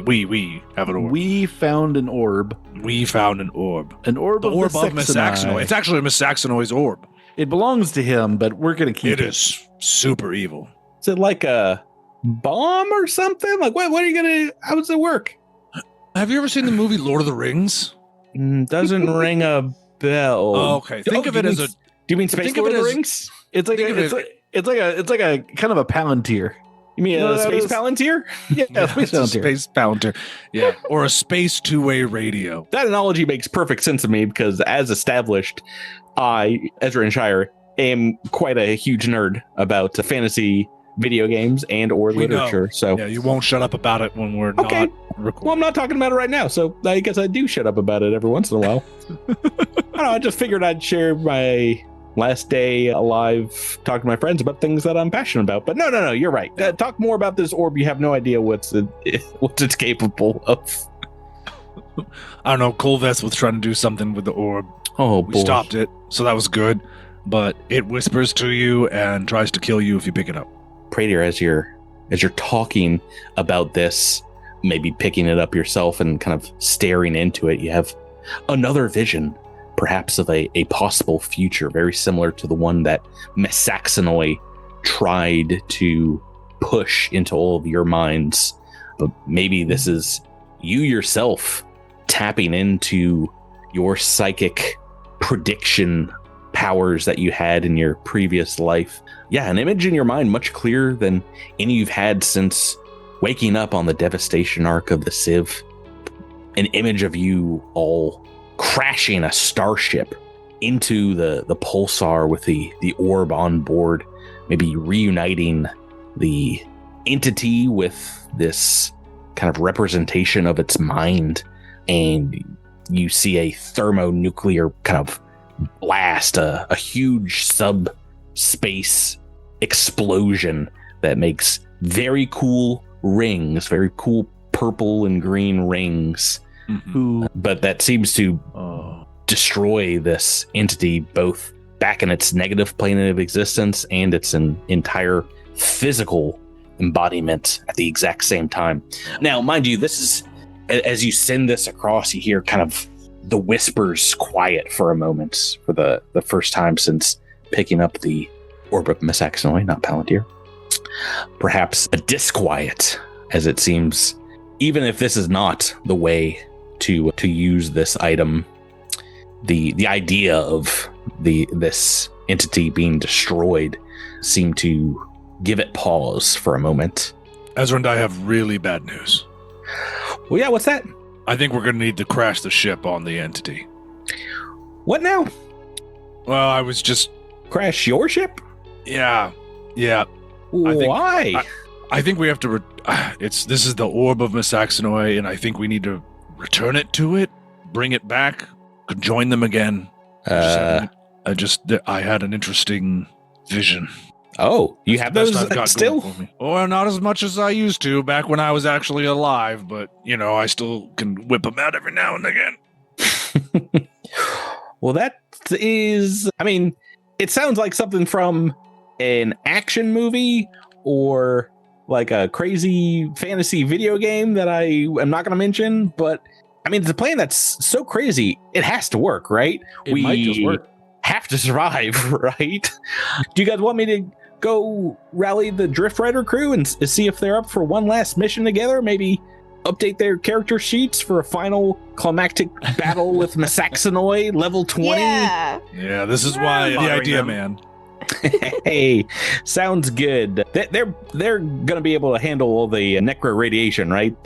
S8: have an orb.
S3: We found an orb.
S8: We found an orb.
S3: An orb
S8: the
S3: of
S8: orb of Missaxonoi. It's actually Missaxonoi's orb.
S3: It belongs to him, but we're going to keep it.
S8: It is super evil.
S2: Is it like a bomb or something? Like what are you going to... How does it work?
S8: Have you ever seen the movie Lord of the Rings?
S2: Doesn't ring a bell.
S8: Oh, okay. Think of it as a...
S2: Do you mean Space Lord of the Rings?
S3: It's like a kind of a Palantir.
S2: You mean a space Palantir?
S3: Yeah, space Palantir.
S8: Space Palantir. Yeah, or a space two-way radio.
S2: That analogy makes perfect sense to me because, as established, I, Ezra Shire, am quite a huge nerd about fantasy video games and or literature.
S8: Know.
S2: So
S8: yeah, you won't shut up about it when we're not recording.
S2: Well, I'm not talking about it right now, so I guess I do shut up about it every once in a while. I don't know. I just figured I'd share my last day alive, talk to my friends about things that I'm passionate about. But no, you're right. Talk more about this orb. You have no idea what it's capable of.
S8: I don't know. Kolveth was trying to do something with the orb.
S2: Oh,
S8: we stopped it, so that was good. But it whispers to you and tries to kill you if you pick it up.
S2: Pradier, as you're as you're talking about this, maybe picking it up yourself and kind of staring into it, you have another vision, perhaps of a possible future very similar to the one that Mesaxenoi tried to push into all of your minds. But maybe this is you yourself tapping into your psychic prediction powers that you had in your previous life. Yeah, an image in your mind much clearer than any you've had since waking up on the devastation arc of the Civ. An image of you all crashing a starship into the pulsar with the orb on board, maybe reuniting the entity with this kind of representation of its mind, and you see a thermonuclear kind of blast, a huge subspace explosion that makes very cool rings, very cool purple and green rings, but that seems to destroy this entity both back in its negative plane of existence and its entire physical embodiment at the exact same time. Now, mind you, this is, as you send this across, you hear kind of the whispers quiet for a moment for the first time since picking up the orb of Mesaxenoi, not Palantir. Perhaps a disquiet, as it seems, even if this is not the way to use this item, the idea of this entity being destroyed seemed to give it pause for a moment.
S8: Ezra and I have really bad news.
S2: Well, yeah, what's that?
S8: I think we're going to need to crash the ship on the entity.
S2: What now?
S8: Well, I was just...
S2: Crash your ship?
S8: Yeah.
S2: Why?
S8: I think we have to... This is the orb of Mesaxenoi, and I think we need to return it to it, bring it back, join them again. I had an interesting vision.
S2: Oh, you have those still?
S8: Well, not as much as I used to back when I was actually alive, but, I still can whip them out every now and again.
S2: Well, that is... I mean, it sounds like something from an action movie or like a crazy fantasy video game that I am not going to mention, but, I mean, it's a plan that's so crazy, it has to work, right?
S3: We might just work.
S2: Have to survive, right? Do you guys want me to go rally the Drift Rider crew and see if they're up for one last mission together? Maybe update their character sheets for a final climactic battle with Mesaxenoi, level 20?
S8: Yeah, this is why the idea, man.
S2: Hey, sounds good. They're gonna be able to handle all the necro radiation, right?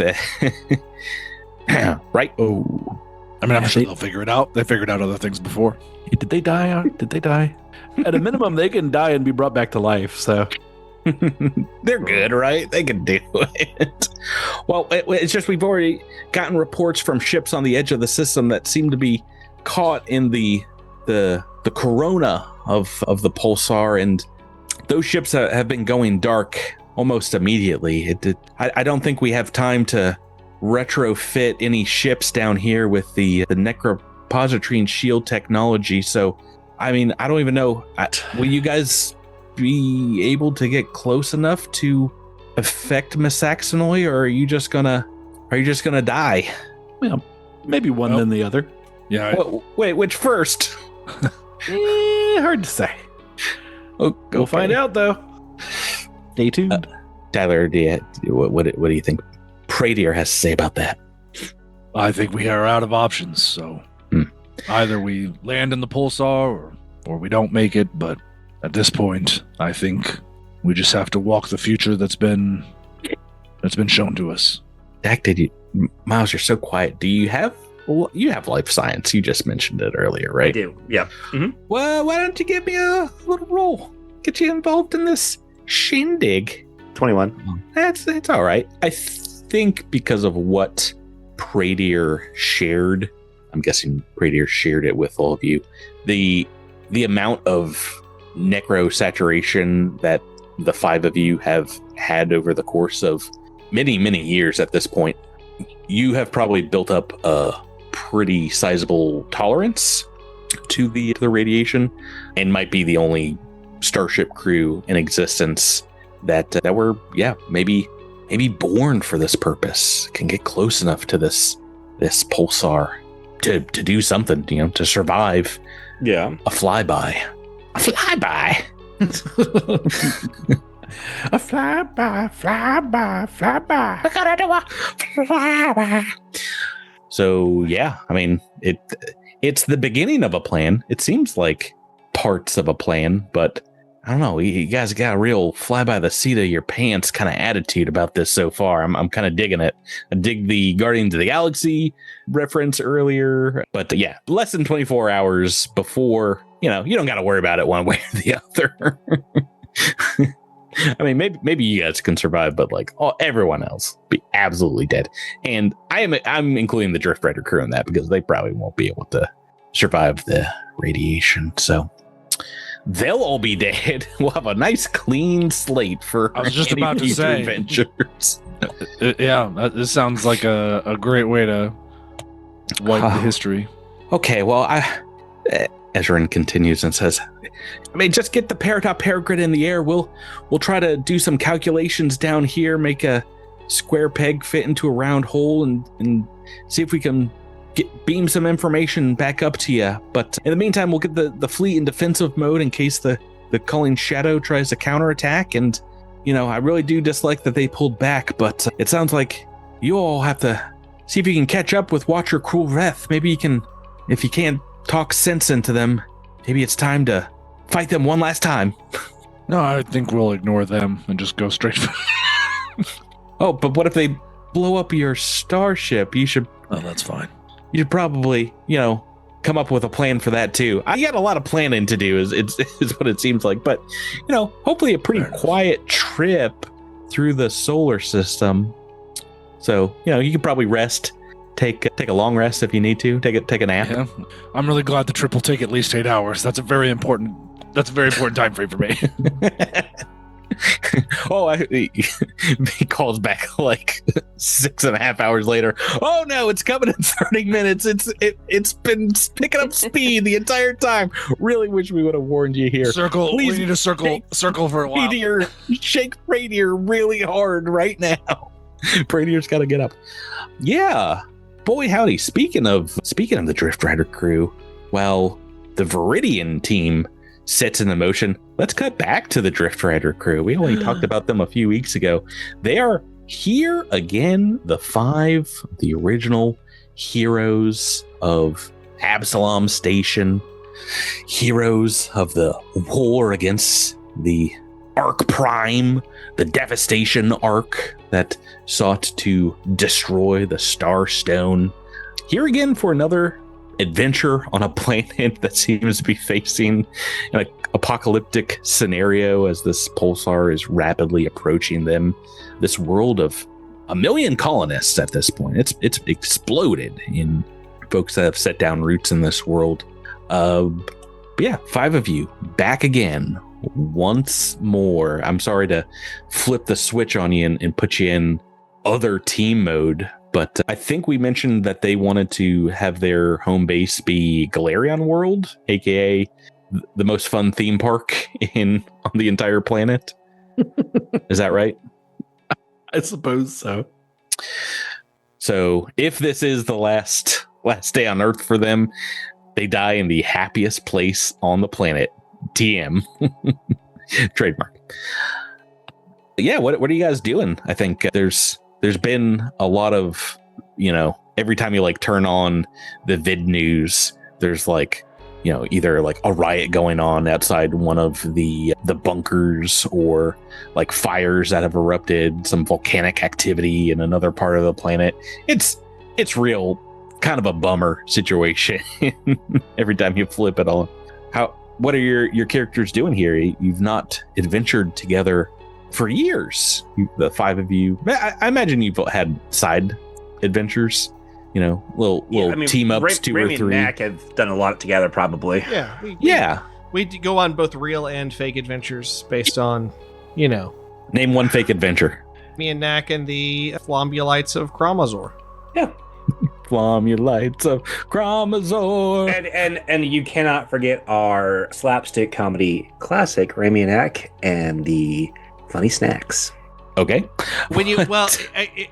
S2: Right?
S8: Oh, I mean, I'm sure they'll figure it out. They figured out other things before.
S3: Did they die? At a minimum, they can die and be brought back to life, so...
S2: They're good, right? They can do it. Well, it's just we've already gotten reports from ships on the edge of the system that seem to be caught in the corona of the pulsar, and those ships have been going dark almost immediately. I don't think we have time to retrofit any ships down here with the necropositrine shield technology. So, I mean, I don't even know. Will you guys be able to get close enough to affect Mesaxenoi, or are you just gonna die?
S3: Well, maybe one then the other.
S8: Yeah.
S2: Wait, which first?
S3: Hard to say. We'll find out, though. Stay tuned.
S2: Tyler, what do you think Pradier has to say about that?
S8: I think we are out of options, so either we land in the pulsar or we don't make it, but at this point, I think we just have to walk the future that's been shown to us.
S2: Dak, Miles, you're so quiet. Do you have... Well, you have life science. You just mentioned it earlier, right?
S4: I do, yeah. Mm-hmm.
S2: Well, why don't you give me a little role? Get you involved in this shindig.
S9: 21.
S2: It's all right. I think because of what Pradier shared, I'm guessing Pradier shared it with all of you, the amount of necro saturation that the five of you have had over the course of many, many years at this point, you have probably built up a pretty sizable tolerance to the radiation, and might be the only starship crew in existence that were maybe born for this purpose, can get close enough to this pulsar to do something, to survive.
S9: Yeah,
S2: a flyby. A flyby.
S3: A flyby.
S2: We gotta do a flyby. So yeah, I mean, it's the beginning of a plan. It seems like parts of a plan, but I don't know. You guys got a real fly by the seat of your pants kind of attitude about this so far. I'm kind of digging it. I dig the Guardians of the Galaxy reference earlier, but yeah, less than 24 hours before, you don't got to worry about it one way or the other. I mean, maybe you guys can survive, but like everyone else be absolutely dead. And I'm including the Drift Rider crew in that because they probably won't be able to survive the radiation. So they'll all be dead. We'll have a nice clean slate for
S8: I was just about to say
S2: adventures.
S8: This sounds like a great way to wipe the history.
S2: Okay, well, Ezrin continues and says, I mean, just get the paragrid in the air. We'll try to do some calculations down here, make a square peg fit into a round hole, and see if we can beam some information back up to you. But in the meantime, we'll get the fleet in defensive mode in case the Culling Shadow tries to counterattack. And, I really do dislike that they pulled back, but it sounds like you all have to see if you can catch up with Watcher Krulveth. Maybe you can, if you can't talk sense into them, maybe it's time to fight them one last time.
S8: No, I think we'll ignore them and just go straight for
S2: Oh, but what if they blow up your starship?
S8: Oh, that's fine.
S2: You should probably, come up with a plan for that too. I got a lot of planning to do, is what it seems like. But, hopefully a pretty quiet trip through the solar system. So, you can probably rest. Take a long rest if you need to. Take a nap.
S8: Yeah, I'm really glad the trip will take at least 8 hours. That's a very important time frame for me.
S2: He calls back like 6.5 hours later. Oh no, it's coming in 30 minutes. It's been picking up speed the entire time. Really wish we would have warned you here.
S8: We need to circle for a while.
S2: Shake Radier really hard right now. Radier's got to get up. Yeah. Boy, howdy. Speaking of the Drift Rider crew, well, the Viridian team sets into motion. Let's cut back to the Drift Rider crew. We only talked about them a few weeks ago. They are here again, the original heroes of Absalom Station, heroes of the war against the Arc Prime, the Devastation Arc that sought to destroy the Star Stone. Here again for another adventure on a planet that seems to be facing an apocalyptic scenario as this pulsar is rapidly approaching them. This world of 1 million colonists at this point. It's exploded in folks that have set down roots in this world. But yeah, 5 of you back again once more. I'm sorry to flip the switch on you and put you in other team mode, but I think we mentioned that they wanted to have their home base be Golarion World, aka the most fun theme park on the entire planet. Is that right?
S3: I suppose so.
S2: So if this is the last day on Earth for them, they die in the happiest place on the planet. TM. Trademark. Yeah, what are you guys doing? I think there's been a lot of, every time you turn on the vid news, there's either a riot going on outside one of the bunkers, or fires that have erupted, some volcanic activity in another part of the planet. It's real kind of a bummer situation every time you flip it on. What are your characters doing here? You've not adventured together for years. The 5 of you. I imagine you've had side adventures. Little team ups, 2 or 3.
S9: And Knack have done a lot together, probably.
S5: Yeah. We go on both real and fake adventures based on,
S2: Name one fake adventure.
S5: Me and Knack and the Flombulites of Chromazor.
S9: Yeah.
S2: Flombulites of Chromazor.
S9: And you cannot forget our slapstick comedy classic, Rami and Knack and the funny snacks.
S2: Okay.
S5: When you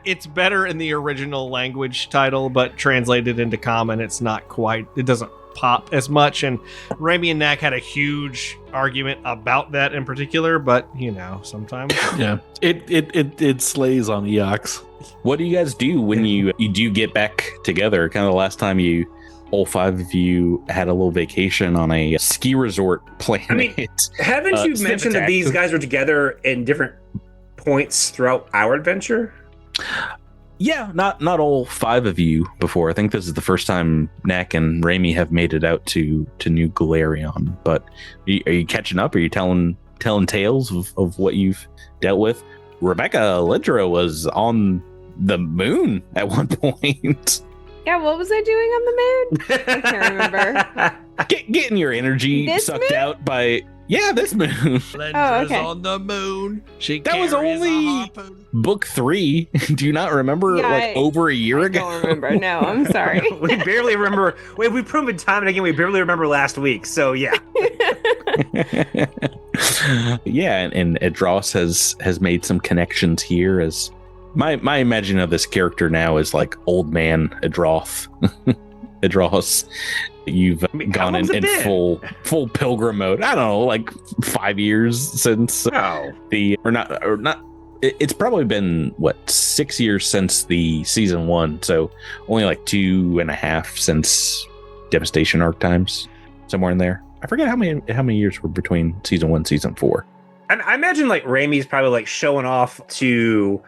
S5: it's better in the original language title, but translated into common, it doesn't pop as much. And Rami and Knack had a huge argument about that in particular, but sometimes
S3: it slays on Eox.
S2: What do you guys do when you do get back together? Kind of the last time all five of you had a little vacation on a ski resort planet.
S9: I mean, haven't you mentioned that these guys were together in different points throughout our adventure?
S2: Yeah, not all five of you before. I think this is the first time Knack and Rami have made it out to New Golarion. But are you catching up? Are you telling tales of what you've dealt with? Rebecca Lidra was on the moon at one point.
S6: Yeah, what was I doing on the moon? I can't remember.
S2: Getting your energy sucked out by this moon.
S5: Lindra's on the moon.
S2: That was only book 3. Do you not remember? Over a year ago?
S6: I don't remember. No, I'm sorry.
S9: We barely remember. We've proven time and again we barely remember last week. So yeah.
S2: Yeah, and Edros has made some connections here. As my imagining of this character now is like old man Edros. Edros, you've gone in full pilgrim mode. I don't know, like 5 years since it's probably been 6 years since the season 1, so only like 2.5 since Devastation arc times, somewhere in there. I forget how many years were between season 1 and season 4.
S9: I imagine like Rami's probably like showing off to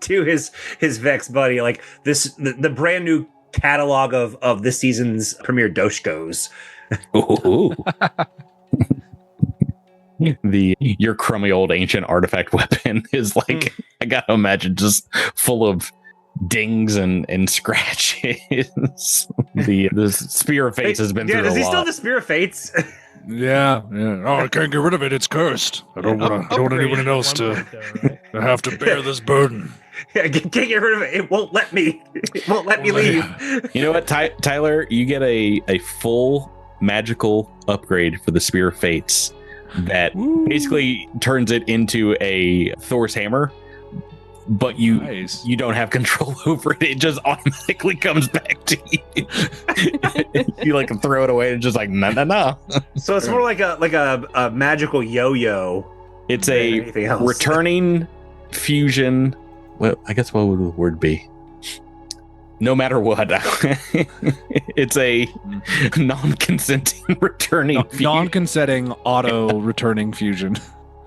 S9: his Vex buddy like the brand new catalog of this season's premiere Doshkos.
S2: Ooh. Your crummy old ancient artifact weapon is like I gotta imagine just full of dings and scratches. The Spear of Fates has been through a lot.
S9: Does he still have the Spear of Fates?
S8: Yeah. Oh, I can't get rid of it. It's cursed. I don't want anyone else to have to bear this burden.
S9: Yeah, can't get rid of it. It won't let me. It won't let me leave.
S2: You know what, Tyler? You get a full magical upgrade for the Spear of Fates that basically turns it into a Thor's hammer, but you don't have control over it. It just automatically comes back to you. You like throw it away and just like no.
S9: So it's more like a magical yo-yo.
S2: It's a returning fusion. Well, I guess what would the word be? No matter what, it's a non-consenting returning fusion.
S8: Non-consenting auto-returning fusion.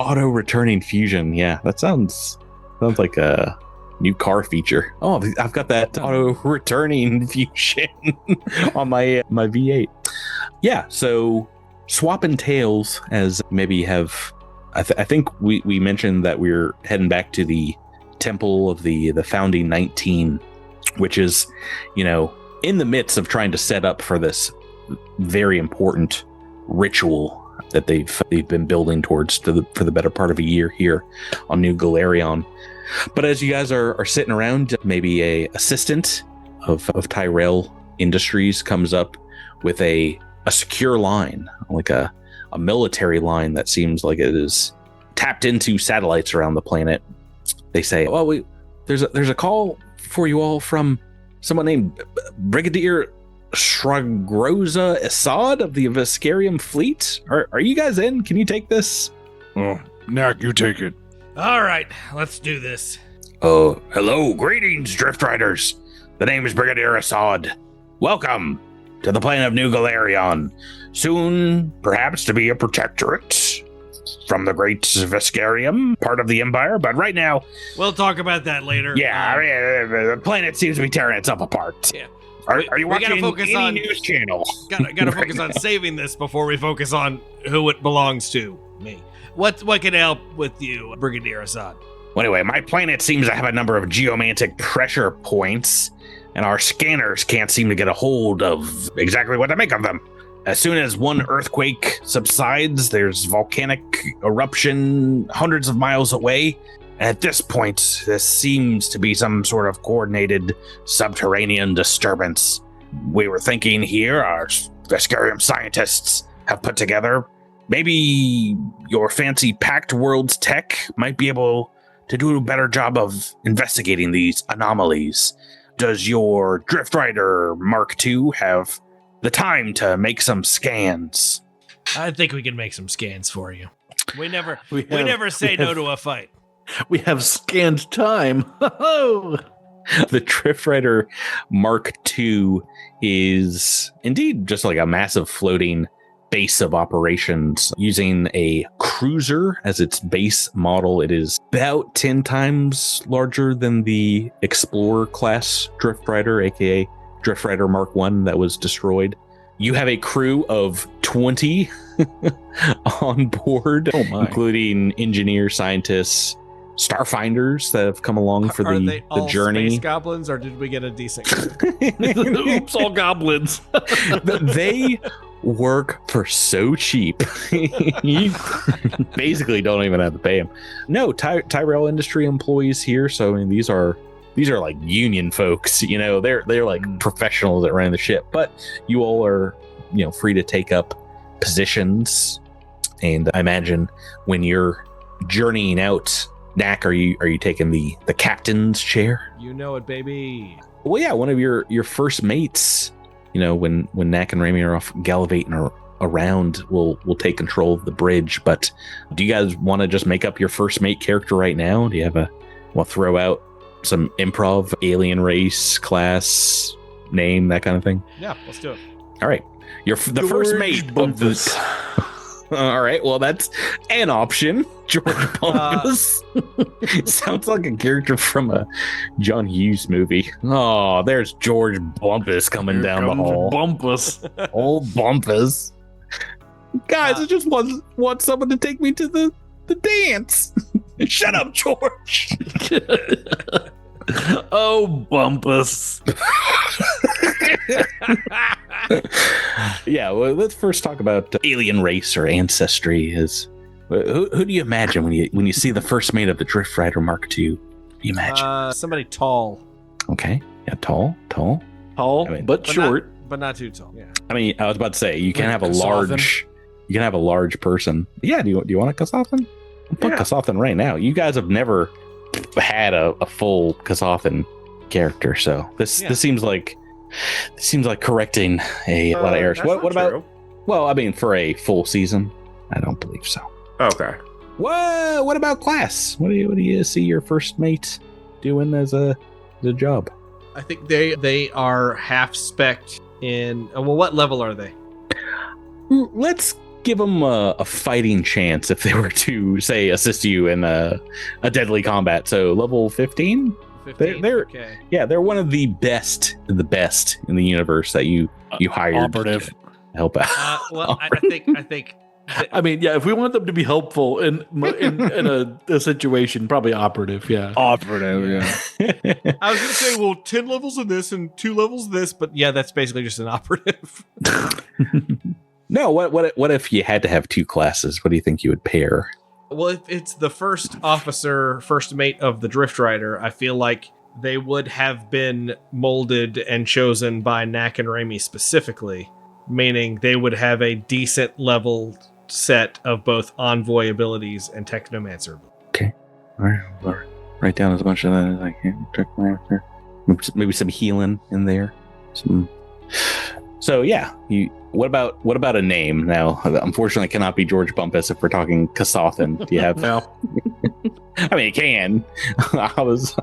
S2: Auto-returning fusion, yeah. That sounds like a new car feature. Oh, I've got that auto-returning fusion on my V8. Yeah, so swapping tales as maybe have... I think we mentioned that we're heading back to the Temple of the Founding 19, which is, in the midst of trying to set up for this very important ritual that they've been building towards for the better part of a year here on New Golarion. But as you guys are sitting around, maybe a assistant of Tyrell Industries comes up with a secure line, like a military line that seems like it is tapped into satellites around the planet. They say, "Well, there's a call for you all from someone named Brigadier Shragroza Assad of the Vescarium Fleet. Are you guys in? Can you take this?"
S8: Oh, Knack, you take it.
S5: All right, let's do this.
S2: Hello, greetings, Drift Riders. The name is Brigadier Assad. Welcome to the planet of New Golarion. Soon, perhaps, to be a protectorate from the great Vescarium, part of the Empire, but right now...
S5: We'll talk about that later.
S2: Yeah, the planet seems to be tearing itself apart.
S5: Yeah.
S2: Are you watching any news channel?
S5: Gotta focus on saving this before we focus on who it belongs to. Me. What can help with you, Brigadier Assad?
S2: Well, anyway, my planet seems to have a number of geomantic pressure points, and our scanners can't seem to get a hold of exactly what to make of them. As soon as one earthquake subsides, there's volcanic eruption hundreds of miles away. And at this point, this seems to be some sort of coordinated subterranean disturbance. We were thinking here, our Vescarium scientists have put together maybe your fancy Pact Worlds tech might be able to do a better job of investigating these anomalies. Does your Drift Rider Mark II have the time to make some scans?
S5: I think we can make some scans for you. We never say no to a fight.
S3: We have scanned time.
S2: The Drift Rider Mark II is indeed just like a massive floating base of operations using a cruiser as its base model. It is about 10 times larger than the Explorer class Drift Rider, aka Drift Rider Mark I that was destroyed. You have a crew of 20 on board, including engineers, scientists, starfinders that have come along for the journey.
S5: Space goblins, or did we get a decent
S3: Oops, all goblins.
S2: They work for so cheap. You basically don't even have to pay them. No, Tyrell Industry employees here. So I mean, these are like union folks. You know, they're like professionals that run the ship. But you all are, you know, free to take up positions. And I imagine when you're journeying out, Knack, are you taking the captain's chair?
S5: You know it, baby.
S2: Well, yeah, one of your first mates, you know, when Knack and Rami are off gallivanting around, will take control of the bridge. But do you guys want to just make up your first mate character right now? Do you have want to throw out some improv, alien race, class, name, that kind of thing?
S5: Yeah, let's do it.
S2: All right. The first mate Bumpus. All right, well, that's an option. George Bumpus. Sounds like a character from a John Hughes movie. Oh, there's George Bumpus coming down the hall.
S3: Bumpus.
S2: Old Bumpus. Guys, I just want someone to take me to the dance. Shut up, George.
S3: Oh, Bumpus.
S2: Yeah, well, let's first talk about alien race or ancestry. Who do you imagine when you see the first mate of the Drift Rider Mark II? Who do you imagine?
S5: Somebody tall.
S2: Okay, yeah, tall,
S3: I mean, but short,
S5: but not too tall. Yeah.
S2: I mean, I was about to say you can have a large person. Yeah, do you want a Kasathan? I'll put Kasathan right now. You guys have never had a full Kasathan character, so this seems like correcting a lot of errors. What about
S9: true.
S2: Well, I mean, for a full season, I don't believe so.
S9: Okay.
S2: What about class? What do you see your first mate doing as a job?
S5: I think they are half spec'd in. Well, what level are they?
S2: Let's give them a fighting chance if they were to, say, assist you in a deadly combat. So level 15. They're
S5: okay.
S2: Yeah, they're one of the best in the universe that you hired
S3: operative
S2: to help out.
S5: Well, I think.
S3: I mean, yeah, if we want them to be helpful in a situation, probably operative. Yeah,
S8: operative. Yeah.
S5: I was gonna say, well, 10 levels of this and 2 levels of this, but yeah, that's basically just an operative.
S2: No, what if you had to have 2 classes? What do you think you would pair?
S5: Well, if it's the first mate of the Drift Rider, I feel like they would have been molded and chosen by Knack and Rami specifically, meaning they would have a decent level set of both envoy abilities and technomancer.
S2: Okay. All right. I'll write down as much of that as I can. Technomancer. Maybe some healing in there. So yeah, what about a name? Now, unfortunately, it cannot be George Bumpus if we're talking Kasathan. Do you have?
S3: No.
S2: I mean, it can. I was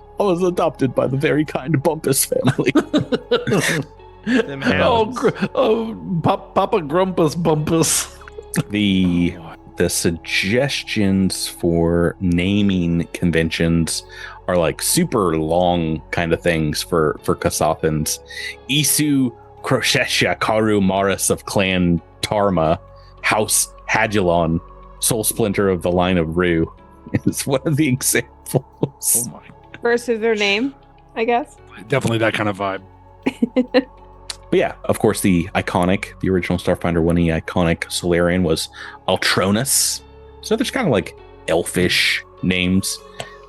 S2: adopted by the very kind Bumpus family.
S3: Papa Grumpus Bumpus.
S2: The suggestions for naming conventions are like super long kind of things for Kasathans. Isu Crochesha Karu Maris of Clan Tarma, House Hadulon, Soul Splinter of the line of Rue is one of the examples.
S3: Oh my.
S6: Versus their name, I guess.
S8: Definitely that kind of vibe.
S2: But yeah, of course, the original Starfinder 1E iconic Solarian was Altronus. So there's kind of like elfish names.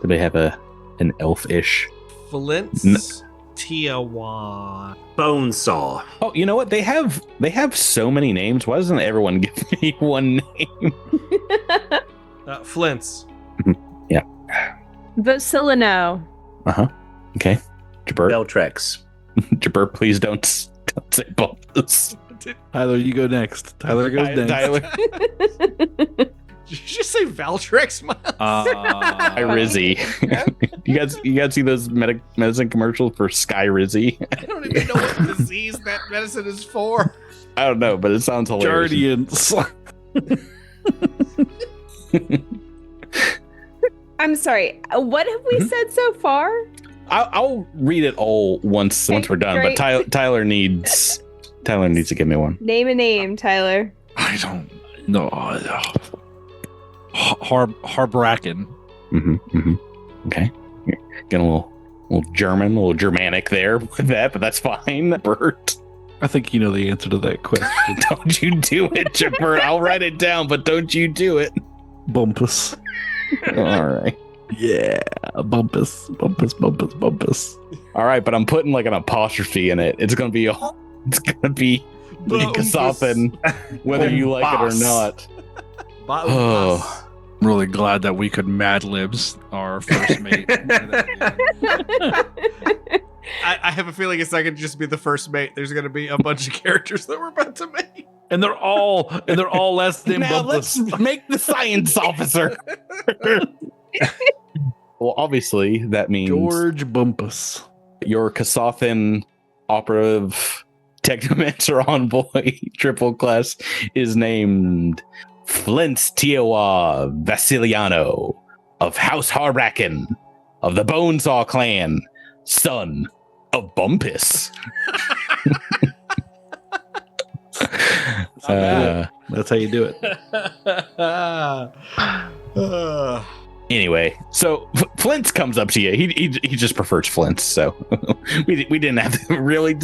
S2: Do they have an elfish?
S5: Flint's Tiawan.
S9: Bonesaw.
S2: Oh, you know what? They have so many names. Why doesn't everyone give me one name?
S5: Flint's.
S2: Yeah.
S6: Vocilino.
S2: Okay. Jabber.
S9: Beltrex.
S2: Jabber, please don't say Bumpus.
S3: Tyler, you go next. Tyler goes next.
S2: Tyler.
S5: Did you just say Valtrex, Miles?
S2: Skyrizzy. you guys see those medicine commercials for Skyrizzy?
S5: I don't even know what disease that medicine is for.
S2: I don't know, but it sounds hilarious.
S3: Guardians.
S6: I'm sorry. What have we said so far?
S2: I'll read it all once we're done.
S6: great.
S2: But Tyler needs to give me one.
S6: Name a name, Tyler.
S8: I don't know. Harbracken.
S2: Okay. Getting a little German, a little Germanic there with that, but that's fine. Bert.
S3: I think you know the answer to that question.
S2: Don't you do it, Jabber. I'll write it down, but don't you do it.
S3: Bumpus.
S2: All right.
S3: Yeah. Bumpus.
S2: All right, but I'm putting like an apostrophe in it. It's gonna be Kasathan, whether you like it or not.
S5: Oh.
S8: Really glad that we could Mad Libs our first mate.
S5: I have a feeling it's not going to just be the first mate. There's going to be a bunch of characters that we're about to make.
S3: And they're all last name
S2: Now
S3: Bumpus.
S2: let's make the science officer. Well, obviously that means
S3: George Bumpus.
S2: your Kasathan operative Technomancer envoy triple class is named Flint's Tiawa Vasiliano of House Harbracken of the Bonesaw clan, son of Bumpus.
S3: That's how you do it.
S2: Anyway, so Flint's comes up to you. He just prefers Flint's, so we didn't have to really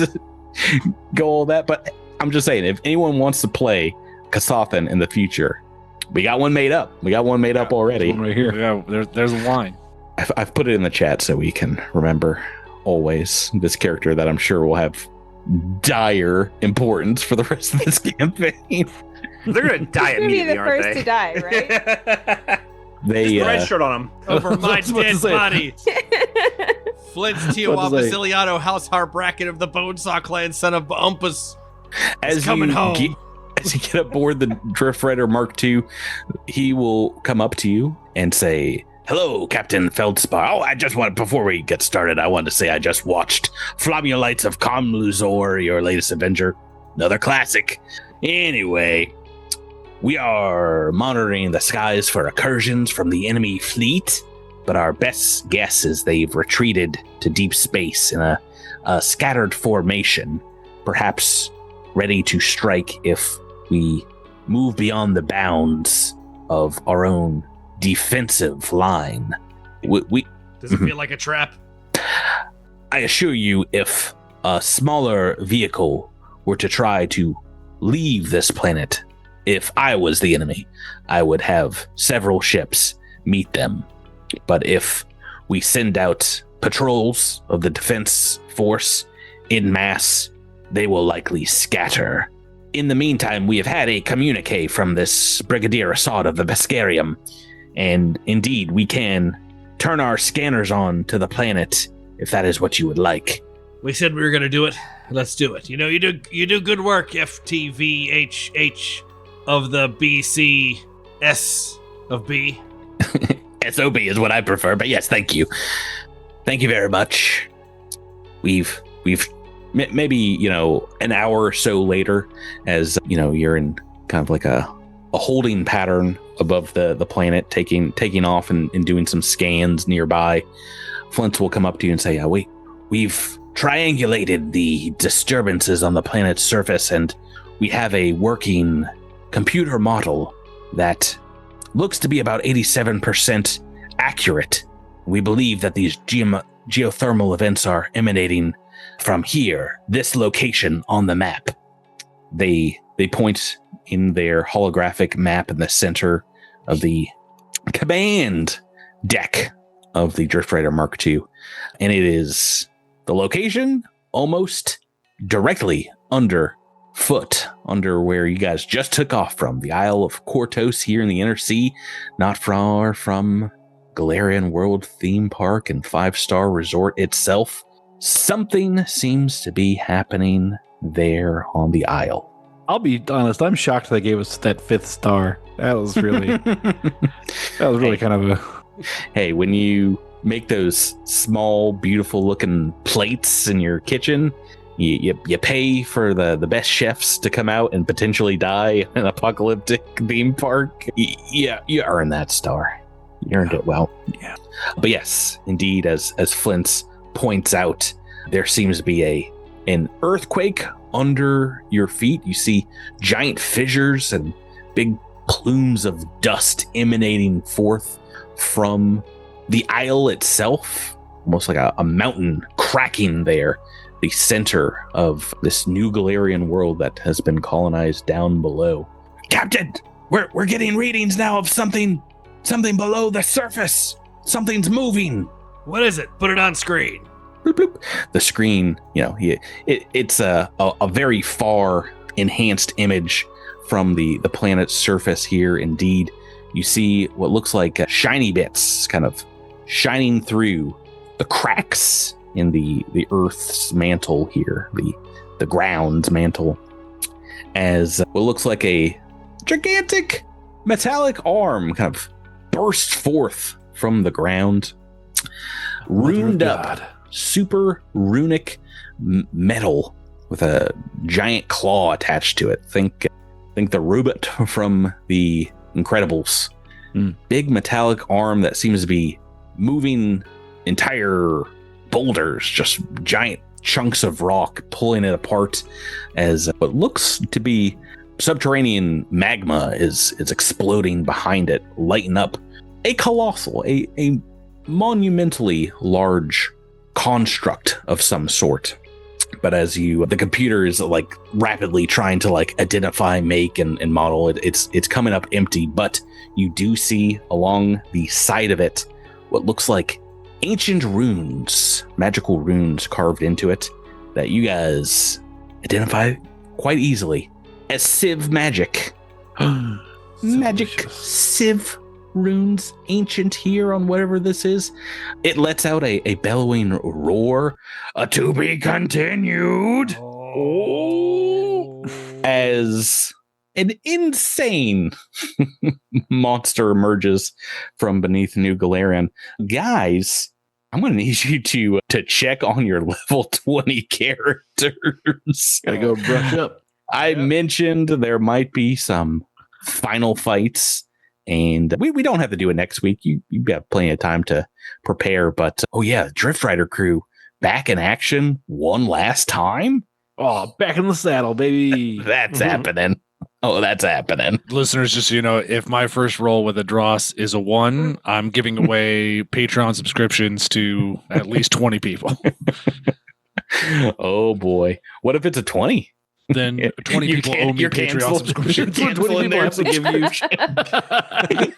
S2: go all that. But I'm just saying, if anyone wants to play Kasathan in the future, we got one made up. We got one made up already.
S3: One right here.
S8: Yeah, there's a line.
S2: I've put it in the chat so we can remember always this character that I'm sure will have dire importance for the rest of this campaign.
S9: They're gonna die
S6: He's gonna be
S9: immediately,
S6: the
S9: aren't
S6: first
S9: they?
S6: to die, right?
S2: They
S9: Red shirt on them.
S5: Over my
S3: I was about to
S5: dead
S3: say.
S5: body. Flint's Tiawa
S3: What to say?
S5: Vasiliano, House Harbracken of the Bonesaw clan, son of Bumpus.
S2: as
S5: coming
S2: you
S5: home.
S2: As you get aboard the Drift Rider Mark II, he will come up to you and say, "Hello, Captain Feldspar. Oh, before we get started, I wanted to say I just watched Flommulites of Comluzor, your latest adventure. Another classic. Anyway, we are monitoring the skies for incursions from the enemy fleet, but our best guess is they've retreated to deep space in a scattered formation, perhaps ready to strike if we move beyond the bounds of our own defensive line.
S5: Does it feel like a trap?
S2: I assure you, if a smaller vehicle were to try to leave this planet, if I was the enemy, I would have several ships meet them. But if we send out patrols of the defense force en masse, they will likely scatter. In the meantime, we have had a communique from this Brigadier Assad of the Beskarium, and indeed, we can turn our scanners on to the planet if that is what you would like.
S5: We said we were going to do it. Let's do it. You know, you do good work, FTVHH of the BCS of B.
S2: SOB is what I prefer, but yes, thank you. Thank you very much. We've maybe, an hour or so later, as, you're in kind of like a holding pattern above the planet, taking off and doing some scans nearby. Flint will come up to you and say, we've triangulated the disturbances on the planet's surface, and we have a working computer model that looks to be about 87% accurate. We believe that these geothermal events are emanating from here, this location on the map. They point in their holographic map in the center of the command deck of the Drift Rider Mark II, and it is The location almost directly under where you guys just took off from, the Isle of Kortos here in the inner sea, not far from Golarion World Theme Park and 5-star resort itself. Something seems to be happening there on the Isle.
S3: I'll be honest, I'm shocked they gave us that 5th star. That was really kind of a...
S2: Hey, when you make those small, beautiful looking plates in your kitchen, you pay for the best chefs to come out and potentially die in an apocalyptic theme park. Yeah, you earned that star. You earned it well.
S3: Yeah.
S2: But yes, indeed, as Flint's points out, there seems to be an earthquake under your feet. You see giant fissures and big plumes of dust emanating forth from the isle itself, almost like a mountain cracking there, the center of this new Golarion world that has been colonized down below. Captain, we're getting readings now of something below the surface. Something's moving.
S5: What is it? Put it on screen.
S2: Bloop, bloop. The screen, it's a very far enhanced image from the planet's surface here. Indeed, you see what looks like shiny bits kind of shining through the cracks in the Earth's mantle here, the ground's mantle, as what looks like a gigantic metallic arm kind of burst forth from the ground, runed up, super runic metal with a giant claw attached to it. Think the robot from the Incredibles. Big metallic arm that seems to be moving entire boulders, just giant chunks of rock, pulling it apart as what looks to be subterranean magma is exploding behind it, lighting up a colossal, a monumentally large construct of some sort. But as the computer is like rapidly trying to like identify, make, and model it, it's coming up empty. But you do see along the side of it what looks like ancient runes, magical runes carved into it that you guys identify quite easily as Civ magic. Magic Civ runes, ancient here on whatever this is. It lets out a bellowing roar, to be continued. As an insane monster emerges from beneath New Golarion. Guys, I'm going to need you to check on your level 20 characters.
S3: Gotta go brush up.
S2: I mentioned there might be some final fights, and we don't have to do it next week. You got plenty of time to prepare. But Drift Rider crew back in action one last time.
S3: Oh, back in the saddle, baby.
S2: That's happening. Oh, that's happening.
S8: Listeners, just so you know, if my first roll with a Dross is a 1, I'm giving away Patreon subscriptions to at least 20 people.
S2: Oh boy. What if it's a 20?
S8: Then 20 people owe me Patreon subscriptions.
S2: 20 people have to give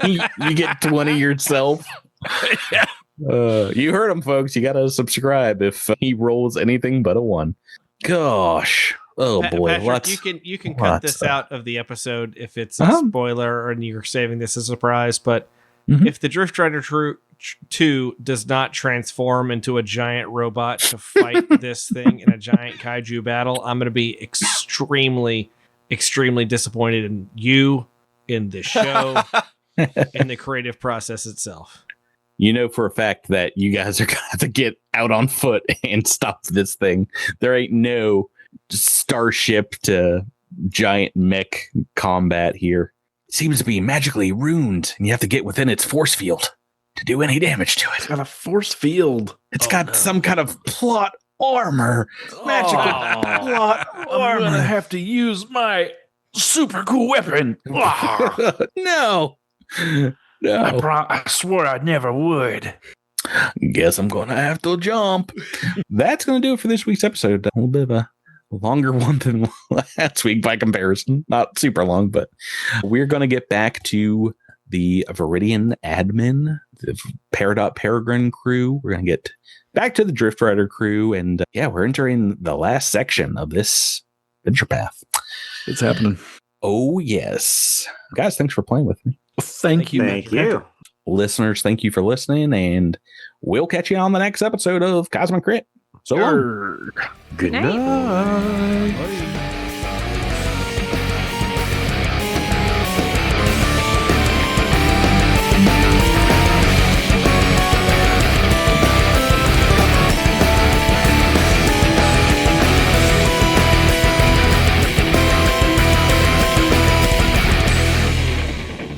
S2: you. You get 20 yourself.
S8: Yeah.
S2: You heard him, folks. You got to subscribe if he rolls anything but a 1. Gosh. Oh boy.
S5: Patrick, you can cut this out of the episode if it's a spoiler and you're saving this as a surprise. But if the Drift Rider 2 does not transform into a giant robot to fight this thing in a giant kaiju battle, I'm going to be extremely, extremely disappointed in you, in the show, in the creative process itself.
S2: You know for a fact that you guys are going to have to get out on foot and stop this thing. There ain't no starship to giant mech combat here. It seems to be magically ruined, and you have to get within its force field to do any damage to it.
S3: It's got a force field.
S2: It's got some kind of plot armor. Magical plot armor.
S3: I'm going to have to use my super cool weapon.
S2: No.
S3: I swore I never would.
S2: Guess I'm going to have to jump. That's going to do it for this week's episode. A little bit of a longer one than last week by comparison. Not super long, but we're going to get back to the Viridian admin the Peridot Peregrine crew. We're going to get back to the Drift Rider crew. And we're entering the last section of this adventure path.
S3: It's happening.
S2: Oh, yes. Guys, thanks for playing with me.
S3: Thank you.
S9: Thank you.
S2: Listeners, thank you for listening. And we'll catch you on the next episode of Cosmic Crit. So long.
S9: Good night.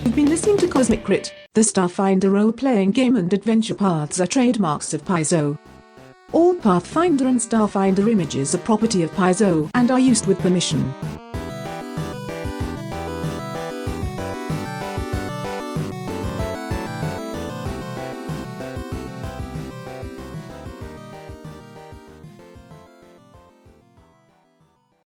S10: You've been listening to Cosmic Crit, the Starfinder role-playing game, and adventure paths are trademarks of Paizo. All Pathfinder and Starfinder images are property of Paizo and are used with permission.